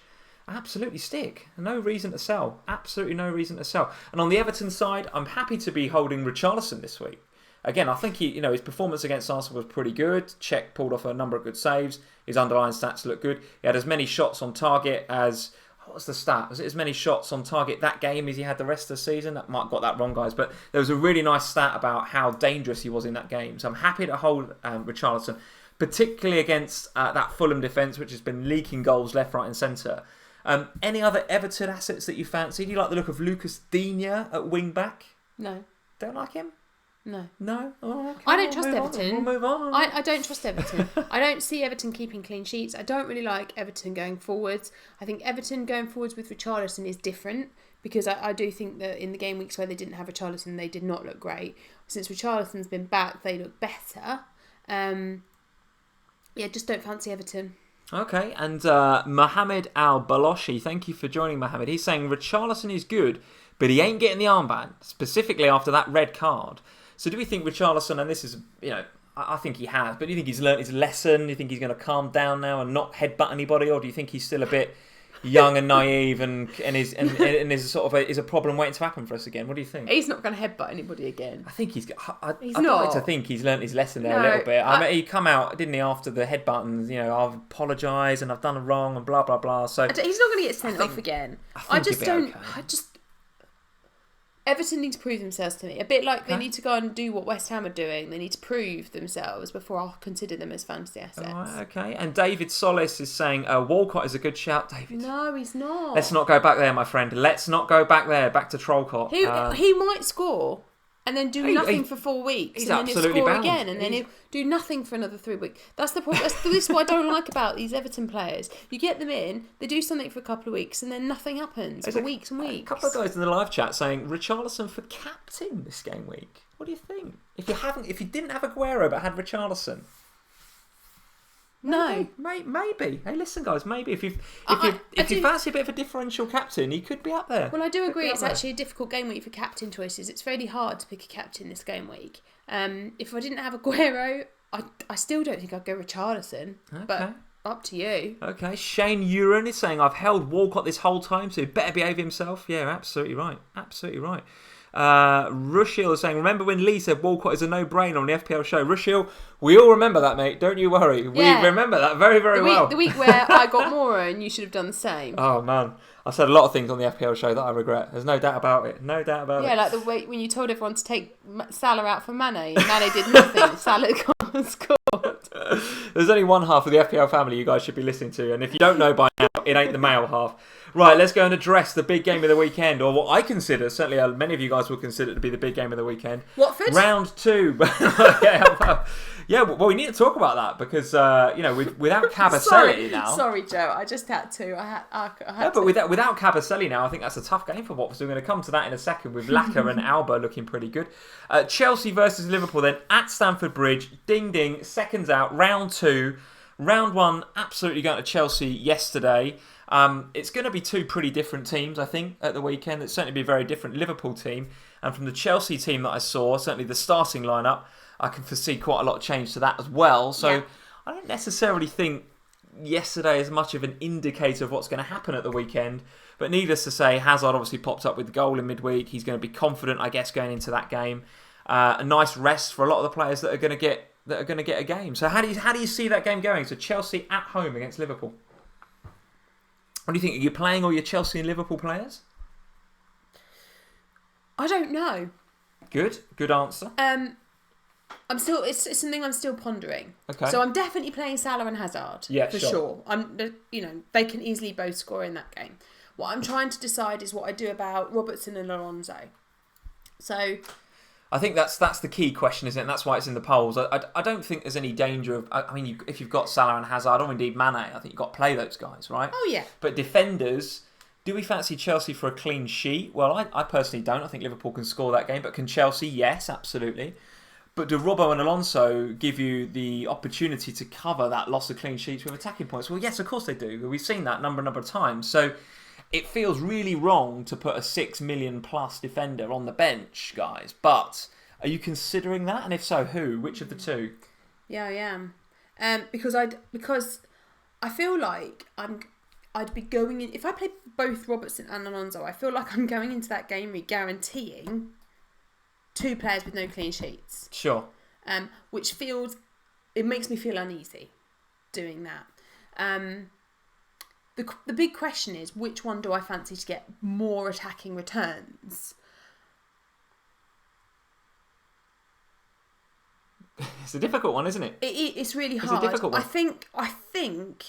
absolutely stick. No reason to sell. Absolutely no reason to sell. And on the Everton side, I'm happy to be holding Richarlison this week. Again, I think his performance against Arsenal was pretty good. Cech pulled off a number of good saves. His underlying stats look good. He had as many shots on target as... What was the stat? Was it as many shots on target that game as he had the rest of the season? I might have got that wrong, guys. But there was a really nice stat about how dangerous he was in that game. So I'm happy to hold Richarlison, particularly against that Fulham defence, which has been leaking goals left, right and centre. Any other Everton assets that you fancy? Do you like the look of Lucas Digne at wing-back? No. Don't like him? No. No? Oh, okay. I don't trust Everton. We'll move on. I don't trust Everton. I don't see Everton keeping clean sheets. I don't really like Everton going forwards. I think Everton going forwards with Richarlison is different because I do think that in the game weeks where they didn't have Richarlison, they did not look great. Since Richarlison's been back, they look better. Just don't fancy Everton. Okay, and Mohamed Al-Baloshi, thank you for joining, Mohamed. He's saying Richarlison is good, but he ain't getting the armband, specifically after that red card. So do we think Richarlison, and this is, I think he has, but do you think he's learnt his lesson? Do you think he's going to calm down now and not headbutt anybody, or do you think he's still a bit young and naive and is sort of is a problem waiting to happen for us again? What do you think? He's not going to headbutt anybody again. I think he's not. I'd like to think he's learnt his lesson there a little bit. I mean, he come out, didn't he, after the headbutt and, I've apologised and I've done it wrong and blah, blah, blah. So he's not going to get sent off again. I just don't... Okay. Everton need to prove themselves to me. A bit like they need to go and do what West Ham are doing. They need to prove themselves before I'll consider them as fantasy assets. Right, okay. And David Solis is saying Walcott is a good shout, David. No, he's not. Let's not go back there, my friend. Let's not go back there. Back to Trollcott. He might score and then do nothing for 4 weeks. He's and then absolutely he'll score bound. again and then he'll do nothing for another 3 weeks. That's the problem. This is what I don't like about these Everton players. You get them in, they do something for a couple of weeks and then nothing happens for weeks and weeks. A couple of guys in the live chat saying Richarlison for captain this game week. What do you think? If you didn't have Aguero but had Richarlison. No, maybe. Hey, listen, guys. Maybe if you fancy a bit of a differential captain, he could be up there. Well, I do agree. It's actually a difficult game week for captain choices. It's really hard to pick a captain this game week. If I didn't have Aguero, I still don't think I'd go Richarlison. Okay. But up to you. Okay. Shane Uren is saying I've held Walcott this whole time, so he better behave himself. Yeah, absolutely right. Absolutely right. Rushiel is saying, remember when Lee said Walcott is a no-brainer on the FPL show? Rushiel, we all remember that, mate. Don't you worry. We remember that very, very well. The week where I got Mora and you should have done the same. Oh, man. I said a lot of things on the FPL show that I regret. There's no doubt about it. No doubt about it. Yeah, like the way when you told everyone to take Salah out for Mane. Mane did nothing. Salah scored. There's only one half of the FPL family you guys should be listening to. And if you don't know by now, it ain't the male half. Right, let's go and address the big game of the weekend, or what I consider, certainly many of you guys will consider to be the big game of the weekend. Watford? Round 2. Well, we need to talk about that because, without Cabaselli now... Sorry, Joe, I just had to. I had to. But without Cabaselli now, I think that's a tough game for Watford. So we're going to come to that in a second with Laka and Alba looking pretty good. Chelsea versus Liverpool then at Stamford Bridge. Ding, ding, seconds out, round 2. Round 1, absolutely going to Chelsea yesterday. It's going to be 2 pretty different teams, I think, at the weekend. It's certainly be a very different Liverpool team. And from the Chelsea team that I saw, certainly the starting lineup, I can foresee quite a lot of change to that as well. So I don't necessarily think yesterday as much of an indicator of what's going to happen at the weekend. But needless to say, Hazard obviously popped up with the goal in midweek. He's going to be confident, I guess, going into that game. A nice rest for a lot of the players that are going to get a game. So how do you see that game going? So Chelsea at home against Liverpool. What do you think? Are you playing all your Chelsea and Liverpool players? I don't know. Good answer. I'm still. It's something I'm still pondering. Okay. So I'm definitely playing Salah and Hazard. Yeah, for sure. sure. They can easily both score in that game. What I'm trying to decide is what I do about Robertson and Alonso. So I think that's the key question, isn't it? And that's why it's in the polls. I don't think there's any danger of... I mean, if you've got Salah and Hazard, or indeed Mane, I think you've got to play those guys, right? Oh, yeah. But defenders, do we fancy Chelsea for a clean sheet? Well, I personally don't. I think Liverpool can score that game. But can Chelsea? Yes, absolutely. But do Robbo and Alonso give you the opportunity to cover that loss of clean sheets with attacking points? Well, yes, of course they do. We've seen that number of times. So it feels really wrong to put a 6 million plus defender on the bench, guys. But are you considering that? And if so, who? Which of the two? Yeah, I am. Because I feel like I'd be going in... If I play both Robertson and Alonso, I feel like I'm going into that game week guaranteeing 2 players with no clean sheets. Sure. Which feels... It makes me feel uneasy doing that. The big question is, which one do I fancy to get more attacking returns? It's a difficult one, isn't it? It's really hard. It's a difficult one. I think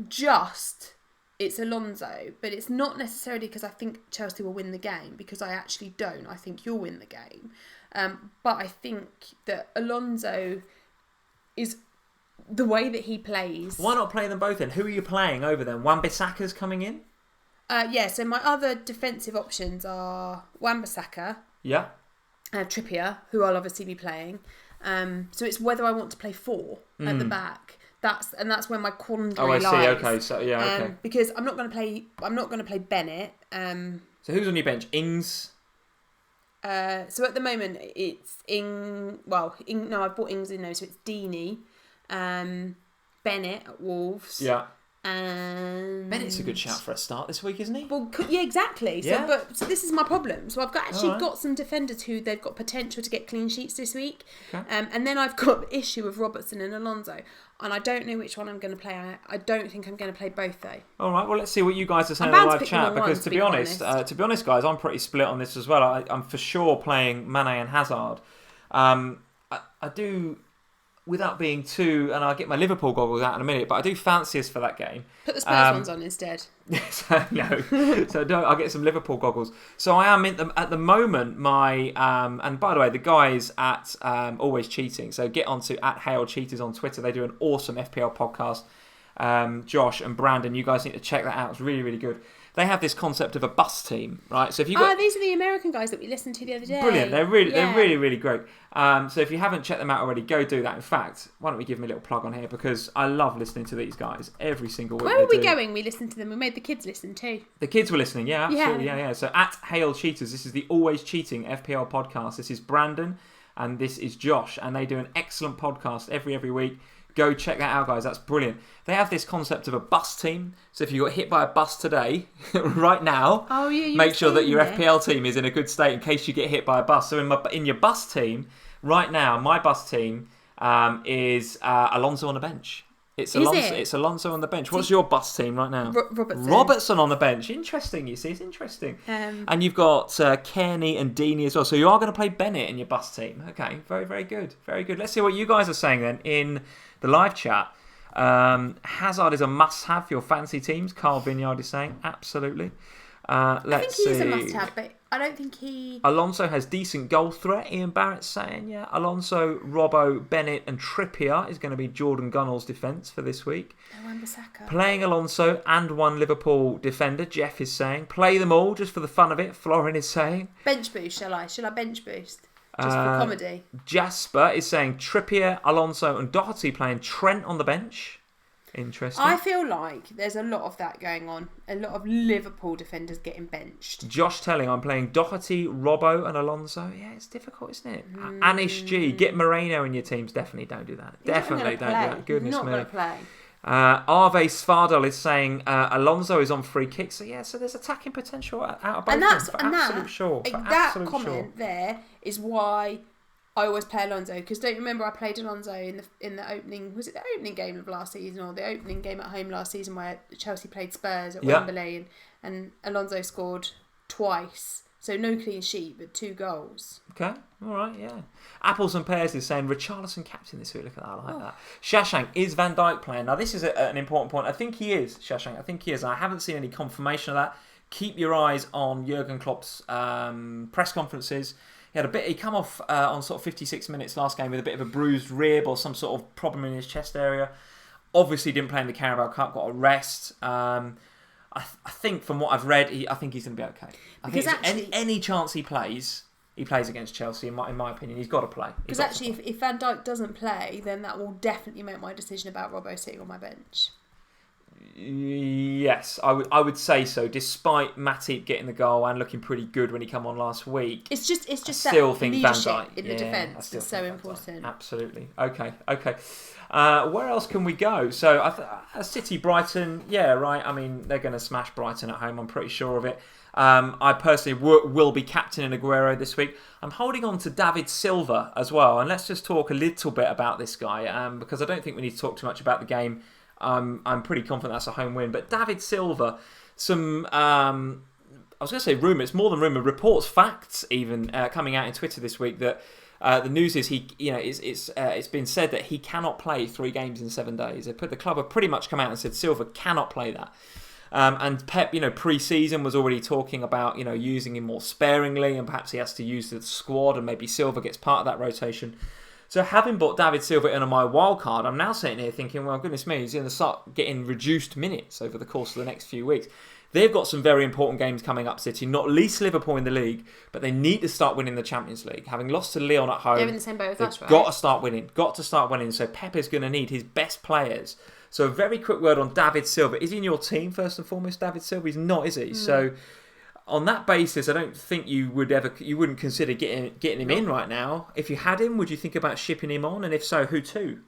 just it's Alonso, but it's not necessarily because I think Chelsea will win the game, because I actually don't. I think you'll win the game. But I think that Alonso is the way that he plays. Why not play them both then? Who are you playing over them? Wan-Bissaka's coming in? Yeah, so my other defensive options are Wan-Bissaka, Yeah. Trippier, who I'll obviously be playing. So it's whether I want to play 4 at the back. That's where my quandary lies. Oh, I see. Okay, so yeah, okay. Because I'm not going to play Bennett. So who's on your bench? Ings. So at the moment it's no, I've brought Ings in now, so it's Deeney, Bennett at Wolves. Yeah. And Bennett's a good shout for a start this week, isn't he? Well, yeah, exactly. Yeah. So this is my problem. So I've got some defenders who they've got potential to get clean sheets this week, Okay. And then I've got the issue of Robertson and Alonso, and I don't know which one I'm going to play. I don't think I'm going to play both though. All right. Well, let's see what you guys are saying I'm in the bound live to pick chat. the wrong Because one, to be honest, guys, I'm pretty split on this as well. I'm for sure playing Mane and Hazard. I do. Without being too, and I'll get my Liverpool goggles out in a minute, but I do fancy us for that game. Put the Spurs ones on instead. I'll get some Liverpool goggles. So I am at the moment. My and by the way, the guys at Always Cheating. So get onto at Hail Cheaters on Twitter. They do an awesome FPL podcast. Josh and Brandon, you guys need to check that out. It's really, really good. They have this concept of a bus team, right? So if you these are the American guys that we listened to the other day. Brilliant. They're really, really great. So if you haven't checked them out already, go do that. In fact, why don't we give them a little plug on here, because I love listening to these guys every single week. Where were we going? We listened to them. We made the kids listen too. The kids were listening, yeah, absolutely, yeah. So at Hail Cheaters, this is the Always Cheating FPL podcast. This is Brandon and this is Josh, and they do an excellent podcast every week. Go check that out, guys. That's brilliant. They have this concept of a bus team. So if you got hit by a bus today, right now, make sure that your FPL team is in a good state in case you get hit by a bus. So in your bus team, right now, my bus team is Alonso on the bench. It's Alonso on the bench. What's your bus team right now? Robertson on the bench. Interesting, you see. It's interesting. And you've got Kearney and Deeney as well. So you are going to play Bennett in your bus team. Okay, very, very good. Very good. Let's see what you guys are saying then in the live chat. Hazard is a must-have for your fancy teams. Carl Vineyard is saying absolutely. I think he is a must-have, but I don't think he... Alonso has decent goal threat. Ian Barrett's saying, yeah. Alonso, Robbo, Bennett and Trippier is going to be Jordan Gunnell's defence for this week. Playing Alonso and one Liverpool defender, Jeff is saying. Play them all just for the fun of it, Florin is saying. Bench boost, shall I? Shall I bench boost? Just for comedy. Jasper is saying Trippier, Alonso and Doherty playing Trent on the bench. Interesting. I feel like there's a lot of that going on. A lot of Liverpool defenders getting benched. Josh telling I'm playing Doherty, Robbo and Alonso. Yeah, it's difficult, isn't it? Anish G, get Moreno in your teams. Definitely don't do that. Definitely don't do that. Goodness me. Not going to play. Arve Svardal is saying Alonso is on free kicks. So there's attacking potential out of both of them, for absolute sure. That comment there is why I always play Alonso, because don't you remember I played Alonso in the opening, was it the opening game of last season or the opening game at home last season where Chelsea played Spurs at Wembley and Alonso scored twice. So no clean sheet, but 2 goals. Okay, all right, yeah. Apples and Pears is saying Richarlison captain this week. Look at that, I like that. Shashank, is Van Dijk playing? Now this is an important point. I think he is, Shashank. I think he is. I haven't seen any confirmation of that. Keep your eyes on Jurgen Klopp's press conferences. He come off on sort of 56 minutes last game with a bit of a bruised rib or some sort of problem in his chest area. Obviously didn't play in the Carabao Cup, got a rest. I think from what I've read, I think he's going to be okay. I think any chance he plays against Chelsea, in my opinion, he's got to play. Because actually, if Van Dijk doesn't play, then that will definitely make my decision about Robbo sitting on my bench. Yes, I would say so. Despite Matip getting the goal and looking pretty good when he came on last week, it's just still that think leadership Van Dijk in the defence is so important. Absolutely. Okay. Where else can we go? So City, Brighton, yeah, right. I mean, they're going to smash Brighton at home. I'm pretty sure of it. I personally will be captaining Aguero this week. I'm holding on to David Silva as well, and let's just talk a little bit about this guy because I don't think we need to talk too much about the game. I'm pretty confident that's a home win. But David Silva, I was going to say rumour. It's more than rumour. Reports, facts, even coming out in Twitter this week that the news is it's been said that he cannot play 3 games in 7 days. The club have pretty much come out and said Silva cannot play that. And Pep, pre-season was already talking about using him more sparingly, and perhaps he has to use the squad, and maybe Silva gets part of that rotation. So having bought David Silva in on my wild card, I'm now sitting here thinking, well, goodness me, he's going to start getting reduced minutes over the course of the next few weeks. They've got some very important games coming up, City, not least Liverpool in the league, but they need to start winning the Champions League. Having lost to Lyon at home, they're in the same boat as us, right? Got to start winning. So Pep is going to need his best players. So a very quick word on David Silva. Is he in your team, first and foremost, David Silva? He's not, is he? So on that basis, I don't think you wouldn't consider getting him in right now. If you had him, would you think about shipping him on? And if so, who to?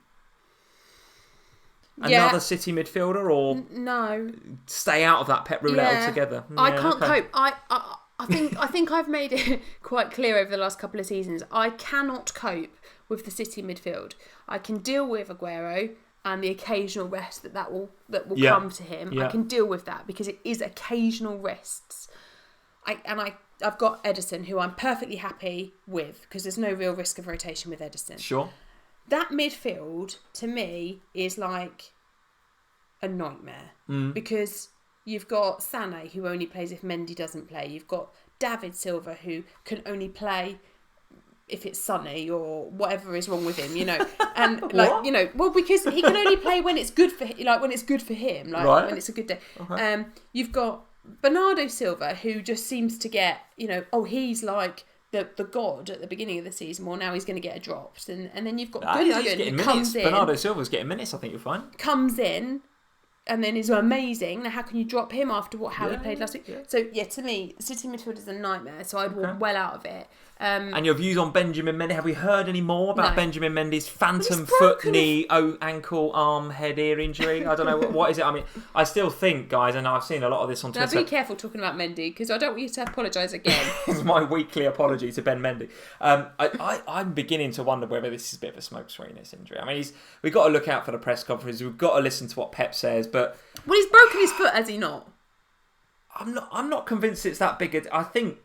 Another City midfielder, or no? Stay out of that Pep roulette altogether. I can't cope. I think I've made it quite clear over the last couple of seasons. I cannot cope with the City midfield. I can deal with Aguero and the occasional rest that will come to him. I can deal with that because it is occasional rests. I've got Ederson, who I'm perfectly happy with because there's no real risk of rotation with Ederson. Sure. That midfield, to me, is like a nightmare. Because you've got Sané, who only plays if Mendy doesn't play. You've got David Silva, who can only play if it's sunny or whatever is wrong with him, And because he can only play when it's good for when it's good for him, when it's a good day. Okay. You've got Bernardo Silva, who just seems to get, he's like the god at the beginning of the season. Well, now he's going to get dropped, and then you've got Gundogan who comes in. Bernardo Silva's getting minutes. I think you'll find comes in, and then is amazing. Now, how can you drop him after how he played last week? Yeah. So to me, City midfield is a nightmare. So I'd walk well out of it. And your views on Benjamin Mendy? Have we heard any more about Benjamin Mendy's phantom foot, knee, ankle, arm, head, ear injury? I don't know. What is it? I mean, I still think, guys, and I've seen a lot of this on Twitter. Now, be careful talking about Mendy, because I don't want you to apologise again. It's my weekly apology to Ben Mendy. I'm beginning to wonder whether this is a bit of a smokescreen, this injury. I mean, we've got to look out for the press conference. We've got to listen to what Pep says. But he's broken his foot, has he not? I'm not convinced it's that big. I think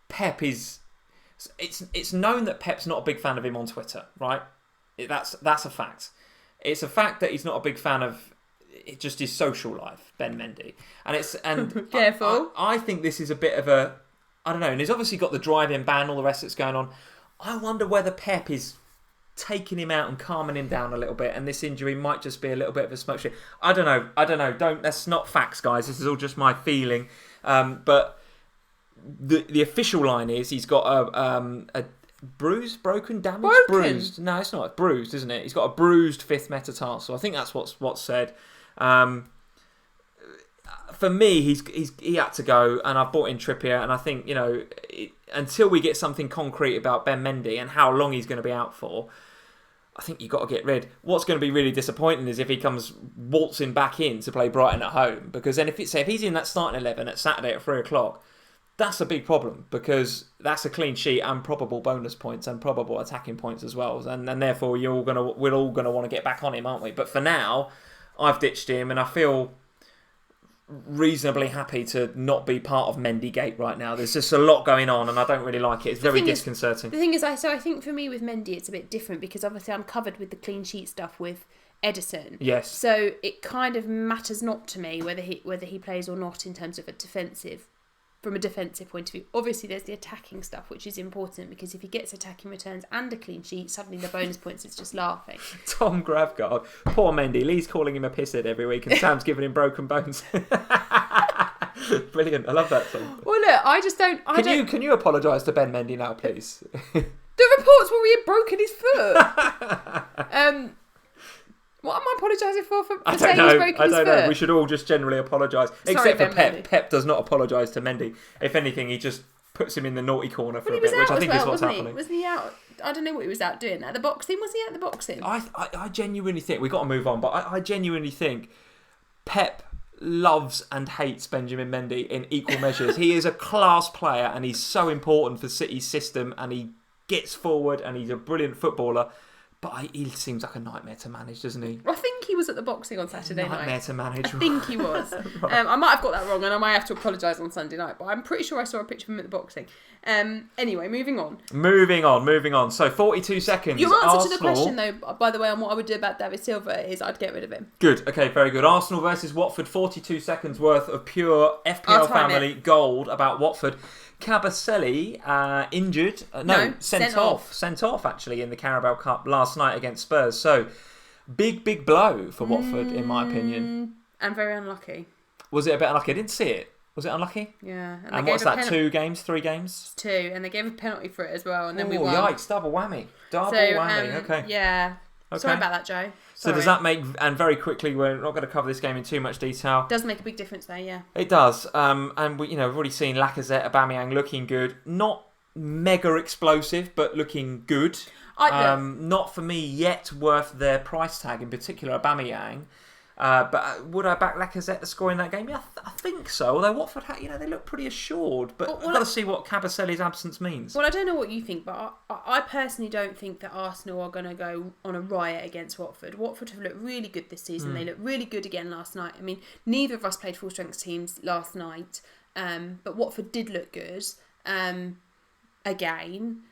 Pep is. It's known that Pep's not a big fan of him on Twitter, right? That's a fact. It's a fact that he's not a big fan of just his social life, Ben Mendy, and careful. I think this is a bit of a, I don't know, and he's obviously got the drive-in ban, all the rest that's going on. I wonder whether Pep is taking him out and calming him down a little bit, and this injury might just be a little bit of a smoke show. I don't know. That's not facts, guys. This is all just my feeling. But the official line is he's got a bruised, broken, damaged, bruised. No, it's not. It's bruised, isn't it? He's got a bruised fifth metatarsal. I think that's what's said. For me, he had to go, and I've brought in Trippier, and I think until we get something concrete about Ben Mendy and how long he's going to be out for, I think you've got to get rid. What's going to be really disappointing is if he comes waltzing back in to play Brighton at home, because then if he's in that starting 11 at Saturday at 3:00, that's a big problem, because that's a clean sheet and probable bonus points and probable attacking points as well, and therefore we're all going to want to get back on him, aren't we? But for now, I've ditched him, and I feel reasonably happy to not be part of Mendy Gate right now. There's just a lot going on, and I don't really like it. It's very disconcerting. The thing is, I think for me with Mendy, it's a bit different, because obviously I'm covered with the clean sheet stuff with Edison. Yes. So it kind of matters not to me whether he plays or not in terms of from a defensive point of view. Obviously, there's the attacking stuff, which is important, because if he gets attacking returns and a clean sheet, suddenly the bonus points is just laughing. Tom Gravgard, poor Mendy. Lee's calling him a pisshead every week, and Sam's giving him broken bones. Brilliant. I love that song. Well, look, I just don't. Can you apologise to Ben Mendy now, please? The reports were he had broken his foot. What am I apologising for saying he's broken his foot? I don't know. We should all just generally apologise. Except for Pep. Mendy. Pep does not apologise to Mendy. If anything, he just puts him in the naughty corner for a bit, which I think is what's happening. Was he out? I don't know what he was out doing. At the boxing? Was he at the boxing? I genuinely think, we've got to move on, but I genuinely think Pep loves and hates Benjamin Mendy in equal measures. He is a class player, and he's so important for City's system, and he gets forward, and he's a brilliant footballer. But he seems like a nightmare to manage, doesn't he? I think he was at the boxing on Saturday night. Nightmare to manage. I think he was. Right. I might have got that wrong, and I might have to apologise on Sunday night, but I'm pretty sure I saw a picture of him at the boxing. Anyway, moving on. So 42 seconds. Your answer to the question, though, by the way, on what I would do about David Silva is I'd get rid of him. Good. Okay, very good. Arsenal versus Watford. 42 seconds worth of pure FPL Family gold about Watford. Cabaselli injured. Sent off actually in the Carabao Cup last night against Spurs. So big blow for Watford, in my opinion. And very unlucky. Was it a bit unlucky? I didn't see it. Was it unlucky? Yeah. And what's that? 2 games? 3 games? 2, and they gave a penalty for it as well, and then we won. Yikes! Double whammy. Okay. Yeah. Okay. Sorry about that, Joe. So does that make, and very quickly, we're not going to cover this game in too much detail. It does make a big difference there, yeah. It does. And we've already seen Lacazette, Aubameyang looking good. Not mega explosive, but looking good. Not for me yet worth their price tag, in particular Aubameyang. But would I back Lacazette to score in that game? Yeah, I think so. Although Watford, they look pretty assured. But I've got to see what Cabaselli's absence means. Well, I don't know what you think, but I personally don't think that Arsenal are going to go on a riot against Watford. Watford have looked really good this season. They looked really good again last night. I mean, neither of us played full-strength teams last night, but Watford did look good again.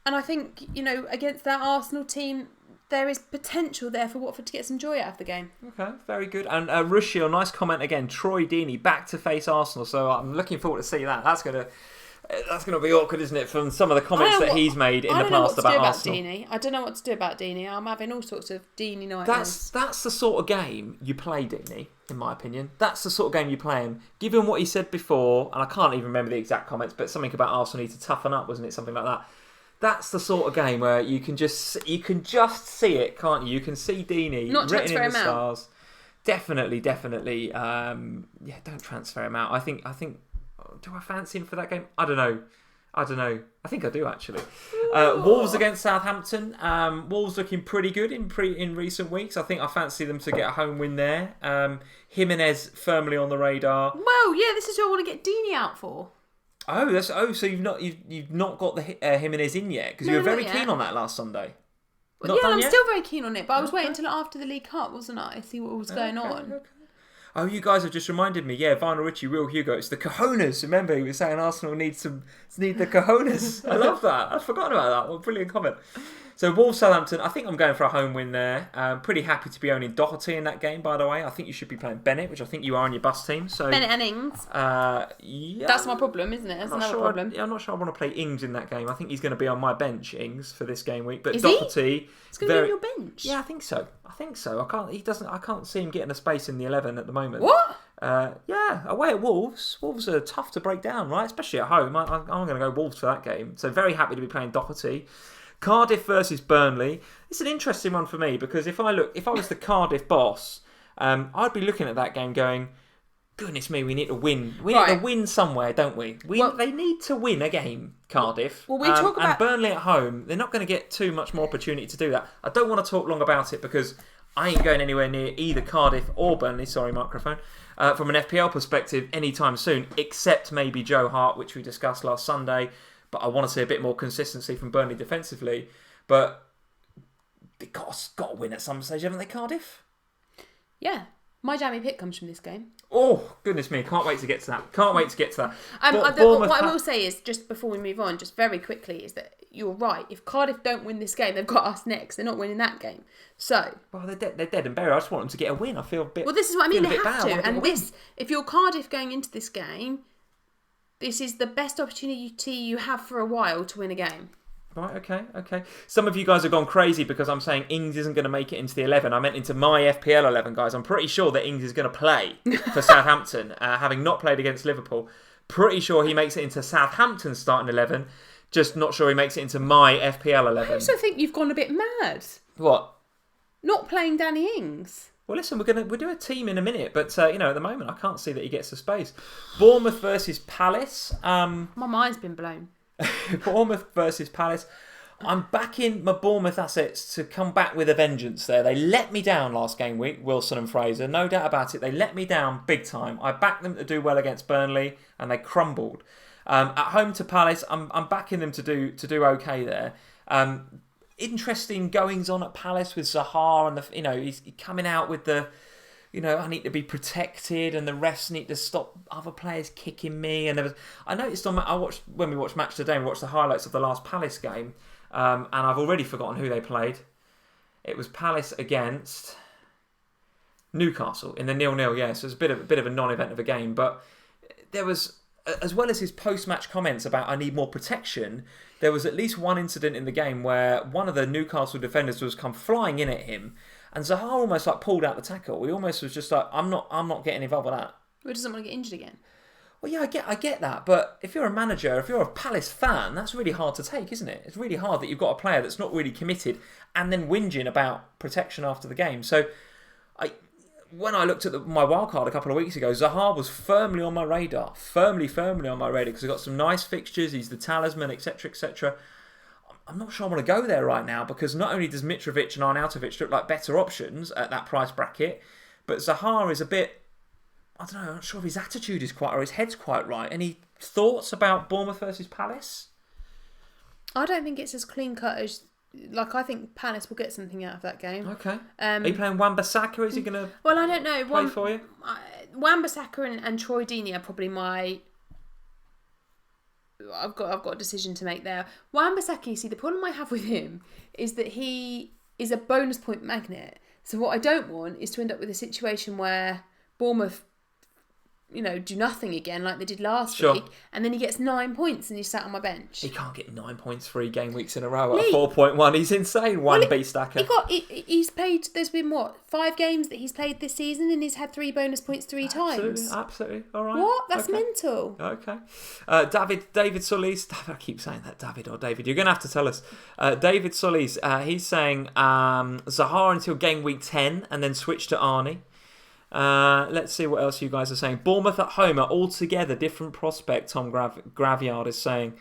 And I think, against that Arsenal team, there is potential there for Watford to get some joy out of the game. Okay, very good. And Ruscio, nice comment again. Troy Deeney back to face Arsenal, so I'm looking forward to see that. That's gonna be awkward, isn't it? From some of the comments that he's made in the past about Arsenal. I don't know what to do about Deeney. I'm having all sorts of Deeney nightmares. That's the sort of game you play Deeney, in my opinion. That's the sort of game you play him. Given what he said before, and I can't even remember the exact comments, but something about Arsenal need to toughen up, wasn't it? Something like that. That's the sort of game where you can just see it, can't you? You can see Deeney written in the stars. Definitely. Don't transfer him out. I think. Do I fancy him for that game? I don't know. I think I do actually. Wolves against Southampton. Wolves looking pretty good in recent weeks. I think I fancy them to get a home win there. Jimenez firmly on the radar. Well, yeah, this is who I want to get Deeney out for. So you've not got the Jimenez in yet, because you were very keen on that last Sunday. Well, I'm still very keen on it, but I was waiting until after the League Cup, wasn't I? See what was going on. Okay. Oh, you guys have just reminded me. Yeah, Vinyl Richie, Real Hugo. It's the cojones. Remember, he was saying Arsenal need the cojones. I love that. I'd forgotten about that. What a brilliant comment. So Wolves Southampton, I think I'm going for a home win there. Pretty happy to be owning Doherty in that game, by the way. I think you should be playing Bennett, which I think you are on your bus team. So Bennett and Ings. Yeah. That's my problem, isn't it? That's another problem. I'm not sure I want to play Ings in that game. I think he's going to be on my bench, Ings, for this game week. But Is Doherty, he's going to be on your bench. Yeah, I think so. I can't see him getting a space in the 11 at the moment. What? Away at Wolves. Wolves are tough to break down, right? Especially at home. I'm going to go Wolves for that game. So very happy to be playing Doherty. Cardiff versus Burnley. It's an interesting one for me, because if I was the Cardiff boss, I'd be looking at that game going, goodness me, we need to win. We need to win somewhere, don't we? They need to win a game, Cardiff. Well, we talk about... And Burnley at home, they're not going to get too much more opportunity to do that. I don't want to talk long about it because I ain't going anywhere near either Cardiff or Burnley, sorry, microphone, from an FPL perspective anytime soon, except maybe Joe Hart, which we discussed last Sunday. But I want to see a bit more consistency from Burnley defensively. But they've got to win at some stage, haven't they, Cardiff? Yeah. My Jammy Pick comes from this game. Oh, goodness me. Can't wait to get to that. What I will say is, just before we move on, just very quickly, is that you're right. If Cardiff don't win this game, they've got us next. They're not winning that game. So... Well, they're dead and buried. I just want them to get a win. I feel a bit... Well, this is what I mean. They have to. And if you're Cardiff going into this game, this is the best opportunity you have for a while to win a game. Right, okay. Some of you guys have gone crazy because I'm saying Ings isn't going to make it into the 11. I meant into my FPL 11, guys. I'm pretty sure that Ings is going to play for Southampton, having not played against Liverpool. Pretty sure he makes it into Southampton's starting 11. Just not sure he makes it into my FPL 11. I also think you've gone a bit mad. What? Not playing Danny Ings. Well, listen, we'll do a team in a minute, but at the moment I can't see that he gets the space. Bournemouth versus Palace. My mind's been blown. Bournemouth versus Palace. I'm backing my Bournemouth assets to come back with a vengeance there. They let me down last game week, Wilson and Fraser. No doubt about it. They let me down big time. I backed them to do well against Burnley and they crumbled. At home to Palace, I'm backing them to do okay there. Interesting goings on at Palace with Zaha and he's coming out with the I need to be protected and the refs need to stop other players kicking me. And I noticed when we watched Match Today, we watched the highlights of the last Palace game, and I've already forgotten who they played. It was Palace against Newcastle in the 0-0. Yeah, so it was a bit of a non-event of a game, but there was, as well as his post-match comments about I need more protection, there was at least one incident in the game where one of the Newcastle defenders was come flying in at him. And Zaha almost pulled out the tackle. He almost was just like, I'm not getting involved with that. He doesn't want to get injured again. Well, yeah, I get that. But if you're a manager, if you're a Palace fan, that's really hard to take, isn't it? It's really hard that you've got a player that's not really committed and then whinging about protection after the game. So, when I looked at my wildcard a couple of weeks ago, Zaha was firmly on my radar. Firmly on my radar because he's got some nice fixtures. He's the talisman, etc., etc. I'm not sure I want to go there right now because not only does Mitrovic and Arnautovic look like better options at that price bracket, but Zaha is a bit, I don't know, I'm not sure if his attitude is quite or his head's quite right. Any thoughts about Bournemouth versus Palace? I don't think it's as clean cut as, I think Palace will get something out of that game. Okay. Are you playing Wan-Bissaka? Is he going to Well, I don't know. Play for you? Wan-Bissaka and Troy Deeney are probably my... I've got a decision to make there. Wan-Bissaka, see, the problem I have with him is that he is a bonus point magnet. So what I don't want is to end up with a situation where Bournemouth, do nothing again like they did last week, and then he gets 9 points and he's sat on my bench. He can't get 9 points 3 game weeks in a row at 4.1. He's insane. Wan-Bissaka. He's played. There's been 5 games that he's played this season, and he's had 3 bonus points 3 times. Absolutely. All right. What? That's mental. Okay. David Solis. I keep saying that, David or David. You're going to have to tell us. David Solis. He's saying Zaha until game week 10, and then switch to Arnie. Let's see what else you guys are saying. Bournemouth at home are altogether different prospect, Tom Graviard is saying.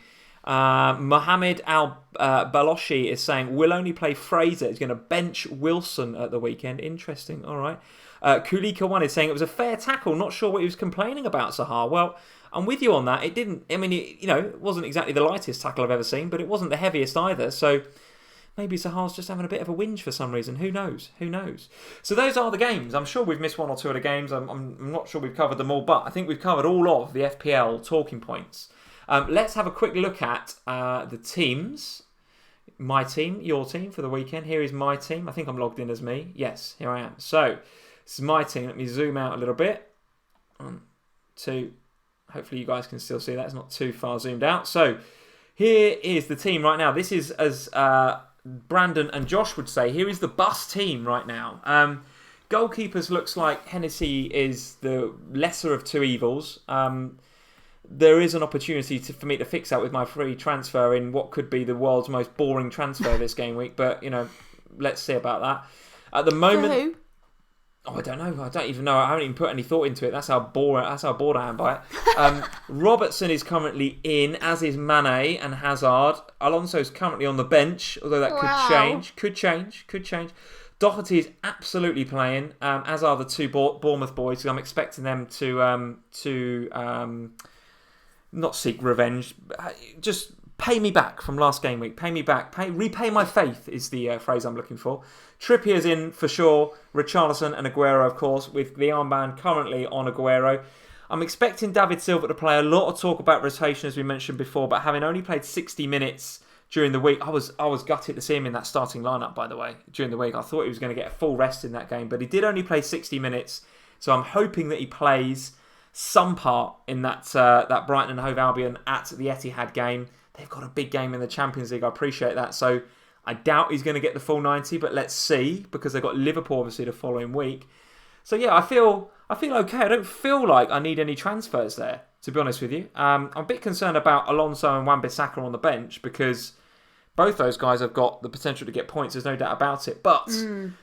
Mohamed Al-Baloshi is saying, we'll only play Fraser. He's going to bench Wilson at the weekend. Interesting, all right. Kulika One is saying it was a fair tackle. Not sure what he was complaining about, Zaha. Well, I'm with you on that. It didn't, it wasn't exactly the lightest tackle I've ever seen, but it wasn't the heaviest either. So maybe Zaha's just having a bit of a whinge for some reason. Who knows? So those are the games. I'm sure we've missed 1 or 2 of the games. I'm not sure we've covered them all, but I think we've covered all of the FPL talking points. Let's have a quick look at the teams. My team, your team for the weekend. Here is my team. I think I'm logged in as me. Yes, here I am. So, this is my team. Let me zoom out a little bit. 1, 2. Hopefully you guys can still see that. It's not too far zoomed out. So, here is the team right now. This is as... Brandon and Josh would say, here is the bus team right now. Goalkeepers looks like Hennessy is the lesser of 2 evils. There is an opportunity for me to fix that with my free transfer in what could be the world's most boring transfer this game week, but let's see about that. At the moment, Oh, I don't know. I don't even know. I haven't even put any thought into it. That's how bored I am by it. Robertson is currently in, as is Mane and Hazard. Alonso's currently on the bench, although that could change. Doherty is absolutely playing, as are the two Bournemouth boys. I'm expecting them to not seek revenge, just pay me back from last game week. Pay me back. Repay my faith is the phrase I'm looking for. Trippier's in for sure. Richarlison and Aguero, of course, with the armband currently on Aguero. I'm expecting David Silva to play. A lot of talk about rotation, as we mentioned before, but having only played 60 minutes during the week, I was gutted to see him in that starting lineup, by the way, during the week. I thought he was going to get a full rest in that game, but he did only play 60 minutes, so I'm hoping that he plays some part in that Brighton and Hove Albion at the Etihad game. They've got a big game in the Champions League. I appreciate that. So I doubt he's going to get the full 90, but let's see, because they've got Liverpool obviously the following week. So yeah, I feel okay. I don't feel like I need any transfers there, to be honest with you. I'm a bit concerned about Alonso and Wan-Bissaka on the bench, because both those guys have got the potential to get points. There's no doubt about it. But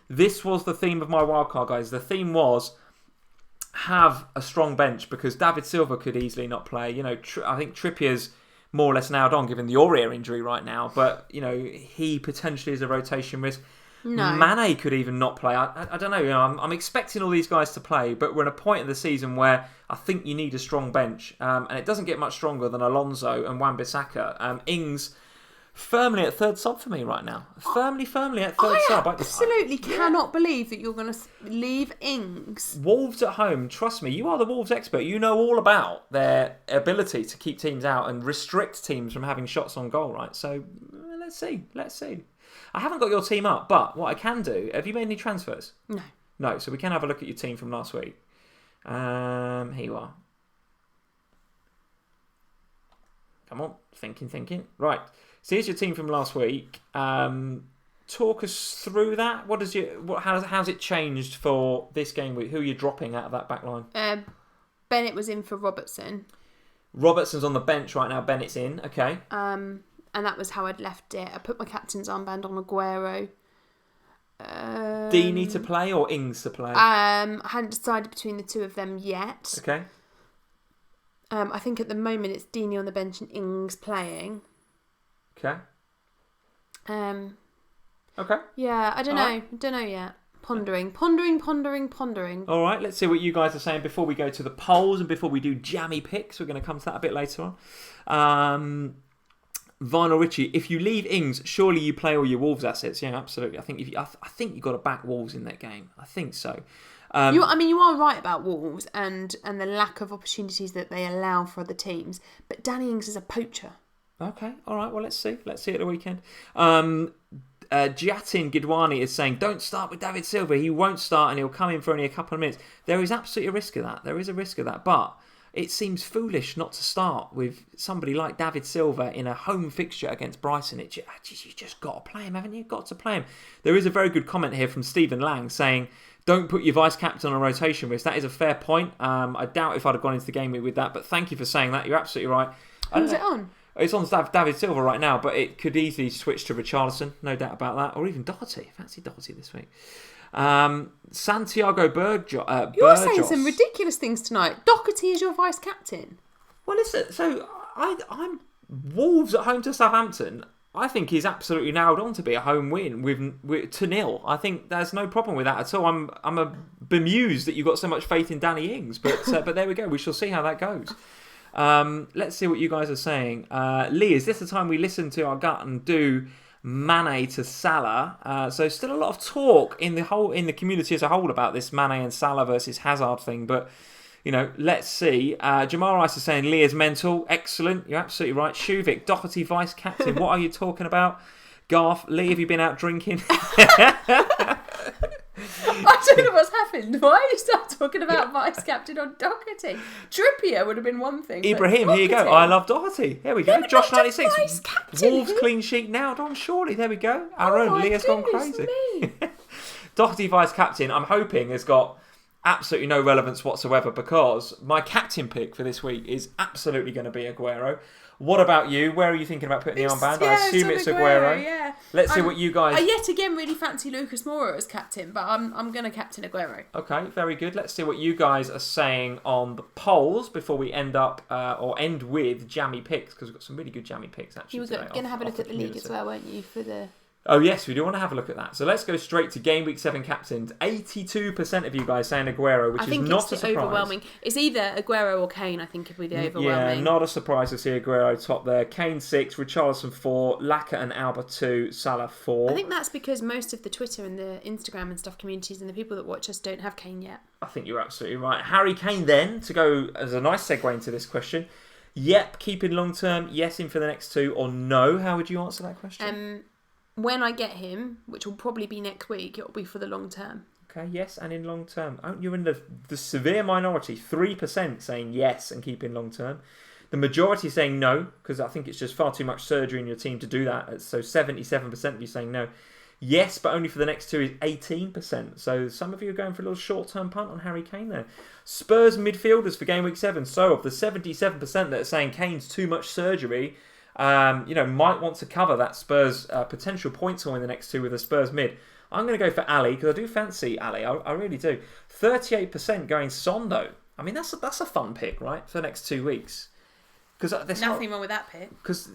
this was the theme of my wildcard, guys. The theme was have a strong bench, because David Silva could easily not play. You know, I think Trippier's more or less nailed on given the Aurier injury right now, but you know, he potentially is a rotation risk. No. Mane could even not play. I don't know. You know, I'm expecting all these guys to play, but we're at a point in the season where I think you need a strong bench, and it doesn't get much stronger than Alonso and Wan-Bissaka. Ings firmly at third sub for me right now. Firmly at third sub. I absolutely cannot believe that you're going to leave Ings. Wolves at home, trust me, you are the Wolves expert. You know all about their ability to keep teams out and restrict teams from having shots on goal, right? So let's see. I haven't got your team up, but what I can do, have you made any transfers? No, so we can have a look at your team from last week. Here you are. Come on, thinking. Right. So here's your team from last week. Talk us through that. How's it changed for this game week? Who are you dropping out of that back line? Bennett was in for Robertson. Robertson's on the bench right now. Bennett's in. Okay. And that was how I'd left it. I put my captain's armband on Aguero. Deeney to play or Ings to play? I hadn't decided between the two of them yet. Okay. I think at the moment it's Deeney on the bench and Ings playing. Okay. Okay. Yeah, I don't know. Right. Don't know yet. Pondering. All right, let's see what you guys are saying before we go to the polls and before we do Jammy Picks. We're going to come to that a bit later on. Vinyl Richie, if you leave Ings, surely you play all your Wolves assets. Yeah, absolutely. I think you've got to back Wolves in that game. I think so. You are right about Wolves and the lack of opportunities that they allow for other teams. But Danny Ings is a poacher. Okay, all right. Well, let's see. Let's see at the weekend. Jatin Gidwani is saying, don't start with David Silva. He won't start and he'll come in for only a couple of minutes. There is absolutely a risk of that. There is a risk of that. But it seems foolish not to start with somebody like David Silva in a home fixture against Brighton. You just got to play him, haven't you? Got to play him. There is a very good comment here from Stephen Lang saying, don't put your vice-captain on a rotation risk. That is a fair point. I doubt if I'd have gone into the game with that, but thank you for saying that. You're absolutely right. Who's it on? It's on David Silva right now, but it could easily switch to Richarlison, no doubt about that, or even Doherty. Fancy Doherty this week. Santiago Burgos. You're saying some ridiculous things tonight. Doherty is your vice captain. Well, listen. So I'm Wolves at home to Southampton. I think he's absolutely nailed on to be a home win with 2-0. I think there's no problem with that at all. I'm bemused that you've got so much faith in Danny Ings, but there we go. We shall see how that goes. Let's see what you guys are saying. Lee, is this the time we listen to our gut and do Mane to Salah? So still a lot of talk in the community as a whole about this Mane and Salah versus Hazard thing, but you know, let's see. Jamar Rice is saying Lee is mental. Excellent, you're absolutely right. Shuvik, Doherty vice captain. What are you talking about? Garth, Lee, have you been out drinking? I don't know what's happened. Why you start talking about vice captain on Doherty? Trippier would have been one thing. Ibrahim, here you go. I love Doherty. Here we go. Yeah, Josh 96. Vice captain. Wolves clean sheet now. Don Shorley. There we go. Our own Leah's gone crazy. Doherty vice captain. I'm hoping has got absolutely no relevance whatsoever because my captain pick for this week is absolutely going to be Aguero. What about you? Where are you thinking about putting the armband? I assume it's Aguero. Yeah. Let's see what you guys... I yet again really fancy Lucas Moura as captain, but I'm going to captain Aguero. Okay, very good. Let's see what you guys are saying on the polls before we end with Jammy Picks, because we've got some really good Jammy Picks actually. You were going to have a look at the league as well, weren't you, for the... Oh yes, we do want to have a look at that. So let's go straight to Game Week 7 captains. 82% of you guys saying Aguero, which is not a surprise. Overwhelming. It's either Aguero or Kane, I think, would be the overwhelming. Yeah, not a surprise to see Aguero top there. Kane 6, Richarlison 4, Laka and Alba 2, Salah 4. I think that's because most of the Twitter and the Instagram and stuff communities and the people that watch us don't have Kane yet. I think you're absolutely right. Harry Kane then, to go as a nice segue into this question. Yep, keeping long term, yes in for the next 2, or no? How would you answer that question? When I get him, which will probably be next week, it will be for the long term. Okay, yes, and in long term. Aren't you in the severe minority? 3% saying yes and keeping long term. The majority saying no, because I think it's just far too much surgery in your team to do that. So 77% of you saying no. Yes, but only for the next 2 is 18%. So some of you are going for a little short-term punt on Harry Kane there. Spurs midfielders for Game Week 7. So of the 77% that are saying Kane's too much surgery... might want to cover that Spurs potential points haul in the next 2 with a Spurs mid. I'm going to go for Ali because I do fancy Ali. I really do. 38% going Son though. I mean that's a fun pick, right, for the next 2 weeks. Because there's nothing wrong with that pick. Because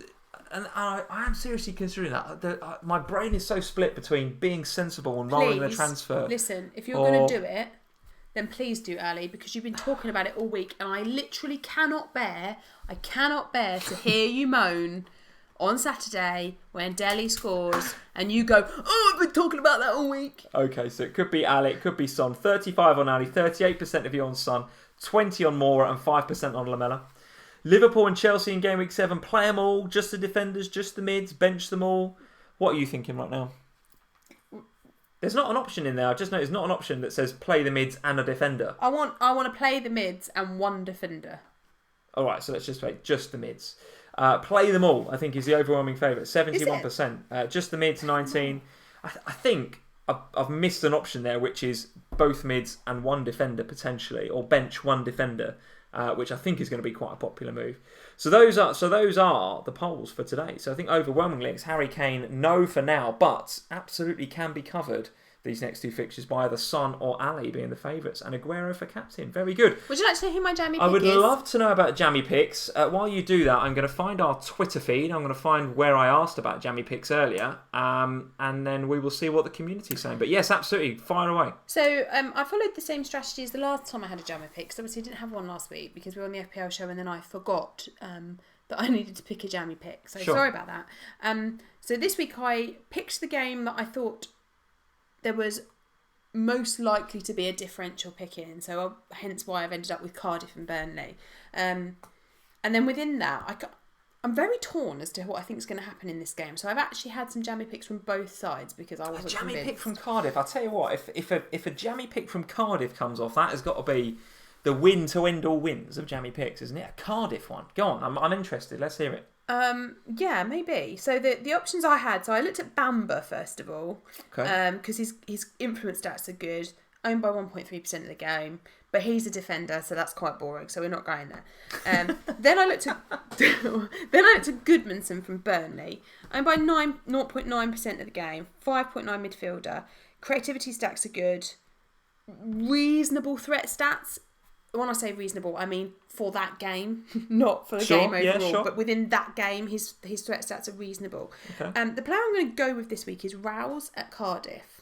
I am seriously considering that. My brain is so split between being sensible and rolling the transfer. Listen, if you're going to do it, then please do, Ali, because you've been talking about it all week, and I literally cannot bear to hear you moan on Saturday when Delhi scores, and you go, oh, I've been talking about that all week. Okay, so it could be Ali, it could be Son. 35 on Ali, 38% of you on Son, 20 on Moura, and 5% on Lamella. Liverpool and Chelsea in Game Week 7, play them all, just the defenders, just the mids, bench them all. What are you thinking right now? There's not an option in there. I just know it's not an option that says play the mids and a defender. I want to play the mids and one defender. All right, so let's just play just the mids. Play them all, I think, is the overwhelming favourite. 71%. Just the mids, 19. I think I've missed an option there, which is both mids and one defender potentially, or bench one defender, which I think is going to be quite a popular move. So those are the polls for today. So I think overwhelmingly it's Harry Kane, no for now, but absolutely can be covered these next 2 fixtures by either Son or Ali being the favourites, and Aguero for captain. Very good. Would you like to know who my Jammy pick is? I would is? love to know about Jammy Picks. While you do that, I'm going to find our Twitter feed. I'm going to find where I asked about Jammy Picks earlier, and then we will see what the community's saying. But yes, absolutely, fire away. So I followed the same strategy as the last time I had a Jammy Pick, because obviously I didn't have one last week because we were on the FPL show, and then I forgot that I needed to pick a Jammy Pick. So sorry about that. So this week I picked the game that I thought there was most likely to be a differential pick in, so hence why I've ended up with Cardiff and Burnley. And then within that, I'm very torn as to what I think is going to happen in this game. So I've actually had some Jammy picks from both sides because I wasn't convinced. A Jammy pick from convinced. Cardiff. I'll tell you what, if a Jammy pick from Cardiff comes off, that has got to be the win to end all wins of Jammy Picks, isn't it? A Cardiff one. Go on, I'm interested. Let's hear it. Yeah, maybe. So the options I had, so I looked at Bamba first of all, because his influence stats are good, owned by 1.3% of the game, but he's a defender, so that's quite boring. So we're not going there. Then I looked at Goodmanson from Burnley, owned by 0.9% of the game, 5.9 midfielder. Creativity stats are good, reasonable threat stats. When I say reasonable, I mean for that game, not for the game overall. Yeah, sure. But within that game, his threat stats are reasonable. Okay. The player I'm going to go with this week is Rouse at Cardiff.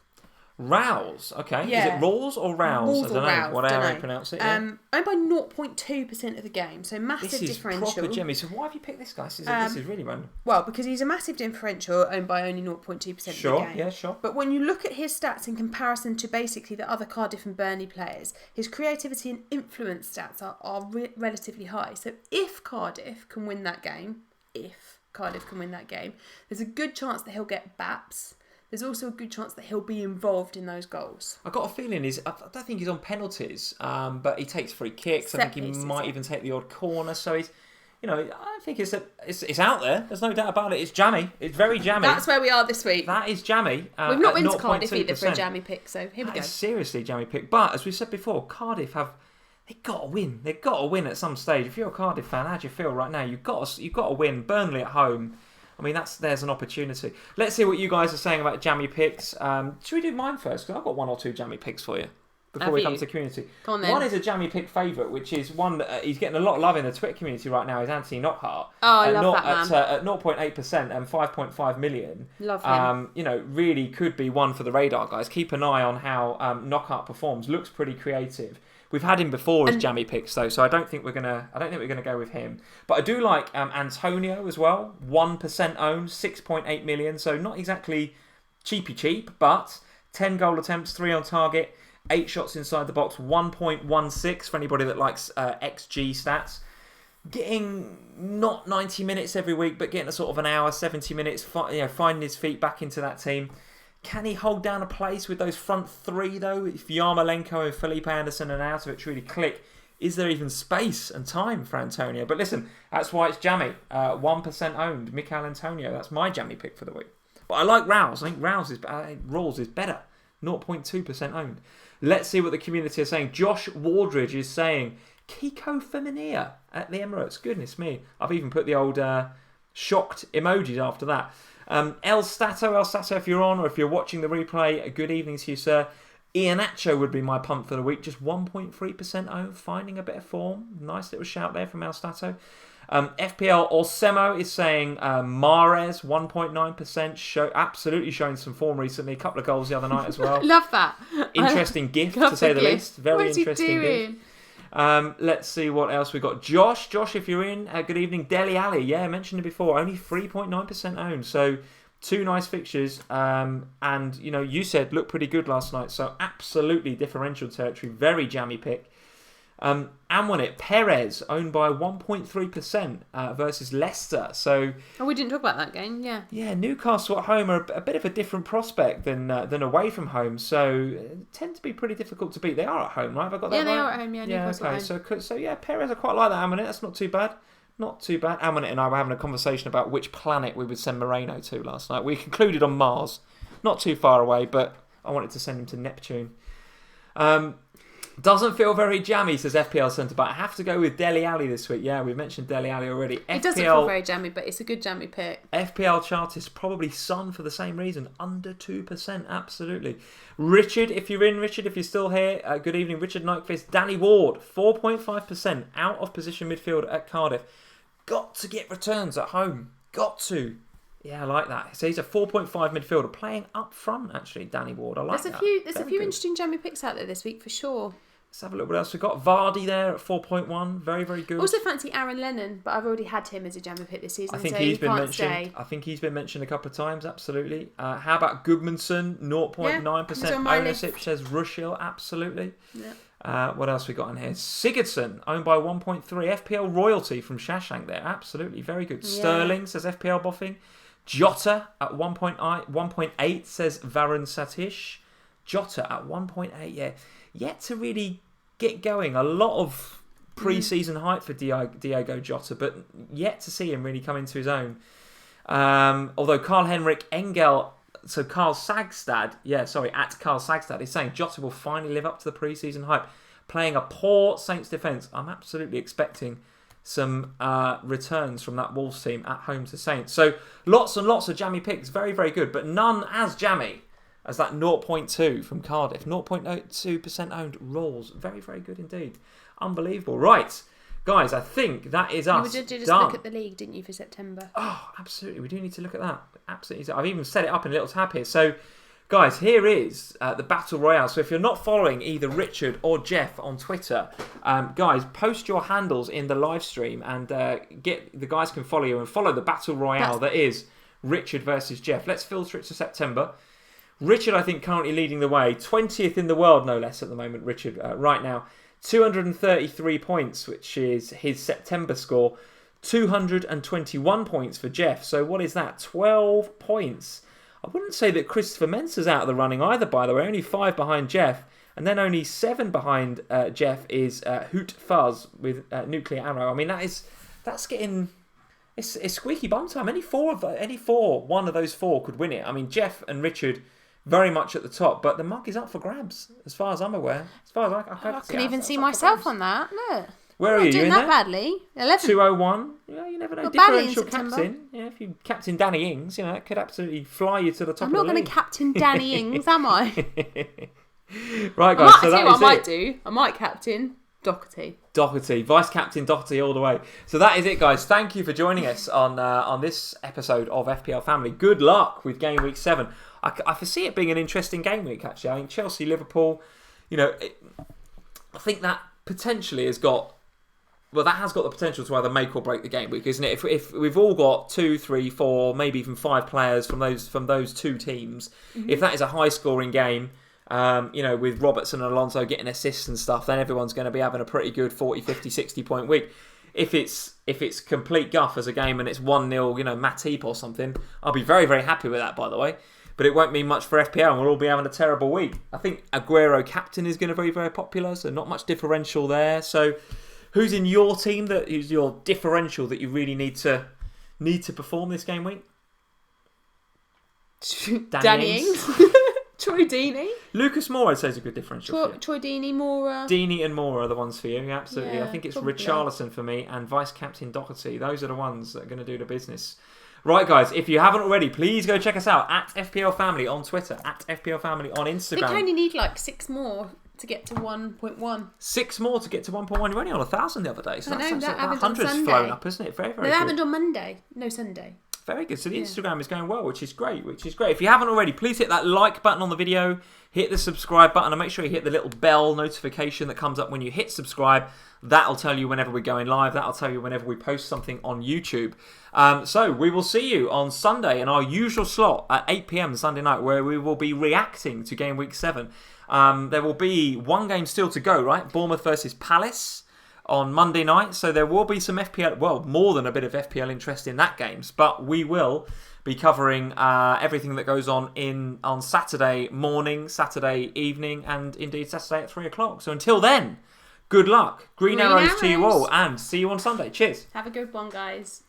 Rouse, okay. Yeah. Is it Rawls or Rouse? I don't know what I pronounce it. Yeah. Owned by 0.2% of the game, so massive differential. This is proper Jimmy. So why have you picked this guy? This is really random. Well, because he's a massive differential, owned by only 0.2% of the game. Sure, yeah, sure. But when you look at his stats in comparison to basically the other Cardiff and Burnley players, his creativity and influence stats are relatively high. So if Cardiff can win that game, there's a good chance that he'll get baps. There's also a good chance that he'll be involved in those goals. I got a feeling I don't think he's on penalties, but he takes free kicks. I think he might even take the odd corner. So I think it's out there. There's no doubt about it. It's jammy. It's very jammy. That's where we are this week. That is jammy. We've not been to Cardiff either for a jammy pick, so here we go. It's seriously jammy pick. But as we said before, Cardiff they got to win. They've got to win at some stage. If you're a Cardiff fan, how do you feel right now? You've got to win. Burnley at home. I mean, there's an opportunity. Let's see what you guys are saying about jammy picks. Should we do mine first? Because I've got one or two jammy picks for you before we come to the community. Go on, then. One is a jammy pick favourite, which is one that he's getting a lot of love in the Twitter community right now, is Anthony Knockhart. Oh, I love that man. At 0.8% and 5.5 million. Love him. Really could be one for the radar, guys. Keep an eye on how Knockhart performs. Looks pretty creative. We've had him before as jammy picks though, so I don't think we're gonna go with him. But I do like Antonio as well. 1% owned, 6.8 million. So not exactly cheap, but 10 goal attempts, 3 on target, 8 shots inside the box, 1.16 for anybody that likes XG stats. Getting not 90 minutes every week, but getting a sort of an hour, 70 minutes. Finding his feet back into that team. Can he hold down a place with those front three, though? If Yarmolenko and Felipe Anderson and Arnautovic really click, is there even space and time for Antonio? But listen, that's why it's jammy. 1% owned. Mikel Antonio. That's my jammy pick for the week. But I like Rouse. I think Rawls is better. 0.2% owned. Let's see what the community are saying. Josh Wardridge is saying Kiko Femenia at the Emirates. Goodness me. I've even put the old shocked emojis after that. El Stato, if you're on or if you're watching the replay, good evening to you, sir. Iheanacho would be my punt for the week, just 1.3% owned, finding a bit of form. Nice little shout there from El Stato. FPL Orsemo is saying Mahrez, 1.9%, absolutely showing some form recently. A couple of goals the other night as well. Love that. Interesting gift, to say the least. Very interesting gift. Let's see what else we got. Josh, if you're in, good evening. Dele Alli, I mentioned it before, only 3.9% owned, so 2 nice fixtures, and you said looked pretty good last night, so absolutely differential territory, very jammy pick. And won it. Perez owned by 1.3% versus Leicester. So we didn't talk about that game. Yeah, Newcastle at home are a bit of a different prospect than away from home. So tend to be pretty difficult to beat. They are at home, right? Have I got that right? Yeah, they are at home. Yeah, Newcastle okay. at home. So Perez, I quite like that Amonet. That's not too bad. Not too bad. Amonet and I were having a conversation about which planet we would send Moreno to last night. We concluded on Mars, not too far away, but I wanted to send him to Neptune. Doesn't feel very jammy, says FPL Centre Back. I have to go with Dele Alli this week. Yeah, we've mentioned Dele Alli already. It doesn't feel very jammy, but it's a good jammy pick. FPL Chartist, probably Son for the same reason. Under 2%, absolutely. Richard, if you're in, if you're still here, good evening. Richard Nyquist. Danny Ward, 4.5%. Out of position midfield at Cardiff. Got to get returns at home. Got to. Yeah, I like that. So he's a 4.5 midfielder playing up front, actually, Danny Ward. I like that. There's a few interesting jammy picks out there this week, for sure. Let's have a look what else we've got. Vardy there at 4.1. Very, very good. Also fancy Aaron Lennon, but I've already had him as a jammy pick this season, I think so he's he been can't mentioned. stay. I think he's been mentioned a couple of times, absolutely. How about Goodmanson? 0.9% ownership, says Rushil, absolutely. Yeah. What else we got in here? Sigurdsson, owned by 1.3. FPL royalty from Shashank there, absolutely. Very good. Yeah. Sterling, says FPL Boffing. Jota at 1.8, says Varun Satish. Jota at 1.8, yeah. Yet to really get going. A lot of pre-season hype for Diogo Jota, but yet to see him really come into his own. Although Carl-Henrik Engel, so Carl Sagstad, at Carl Sagstad, is saying Jota will finally live up to the pre-season hype. Playing a poor Saints defence. I'm absolutely expecting some returns from that Wolves team at home to Saints. So lots and lots of jammy picks. Very, very good, but none as jammy as that 0.2 from Cardiff. 0.02% owned Rolls. Very, very good indeed. Unbelievable. Right, guys, I think that is us. You just done. Look at the league, didn't you, for September? Oh, absolutely. We do need to look at that. Absolutely. I've even set it up in a little tab here. So, guys, here is the Battle Royale. So if you're not following either Richard or Jeff on Twitter, guys, post your handles in the live stream and get the guys can follow you and follow the Battle Royale that is Richard versus Jeff. Let's filter it to September. Richard, I think, currently leading the way. 20th in the world, no less, at the moment, Richard, right now. 233 points, which is his September score. 221 points for Jeff. So what is that? 12 points. I wouldn't say that Christopher Mensah's out of the running either, by the way. Only 5 behind Jeff. And then only 7 behind Jeff is Hoot Fuzz with Nuclear Arrow. I mean, that is that's getting... It's squeaky bum time. Any four, one of those four could win it. I mean, Jeff and Richard very much at the top, but the mug is up for grabs, as far as I'm aware. As far as I can even see myself on that. Look. Where are you? Doing in that there? badly. 11. 201. Yeah, you never know. Well, Differential captain. Yeah, if you captain Danny Ings, it could absolutely fly you to the top of the league. I'm not going to captain Danny Ings, am I? Right, guys. So that is I might do. I might captain Doherty. Vice captain Doherty all the way. So that is it, guys. Thank you for joining us on this episode of FPL Family. Good luck with game week 7. I foresee it being an interesting game week, actually. I think Chelsea, Liverpool, I think that potentially has got the potential to either make or break the game week, isn't it? If we've all got 2, 3, 4, maybe even 5 players from those two teams, if that is a high scoring game, with Robertson and Alonso getting assists and stuff, then everyone's going to be having a pretty good 40, 50, 60 point week. If it's complete guff as a game and it's 1-0, Matip or something, I'll be very, very happy with that, by the way. But it won't mean much for FPL and we'll all be having a terrible week. I think Aguero captain is going to be very, very popular, so not much differential there. So who's in your team who's your differential that you really need to perform this game week? Danny Ings. Troy Deeney. Lucas Moura says a good differential. Troy Deeney, Moura. Deeney and Moura are the ones for you, absolutely. Yeah, I think it's probably. Richarlison for me and Vice Captain Doherty. Those are the ones that are going to do the business. Right, guys, if you haven't already, please go check us out at FPL Family on Twitter, at FPL Family on Instagram. I think I only need 6 more to get to 1.1. 6 more to get to 1.1. You're only on 1,000 the other day, so I know, that happened on 100's Sunday. flown up, isn't it? Very, very No, that good. happened on Monday. No, Sunday. Very good. So the Instagram is going well, which is great. If you haven't already, please hit that like button on the video, hit the subscribe button, and make sure you hit the little bell notification that comes up when you hit subscribe. That'll tell you whenever we're going live. That'll tell you whenever we post something on YouTube. So we will see you on Sunday in our usual slot at 8 p.m. Sunday night, where we will be reacting to game week 7. There will be one game still to go, right? Bournemouth versus Palace on Monday night. So there will be some FPL, well, more than a bit of FPL interest in that games. But we will be covering everything that goes on Saturday morning, Saturday evening, and indeed Saturday at 3 o'clock. So until then, good luck. Green arrows to you all, and see you on Sunday. Cheers. Have a good one, guys.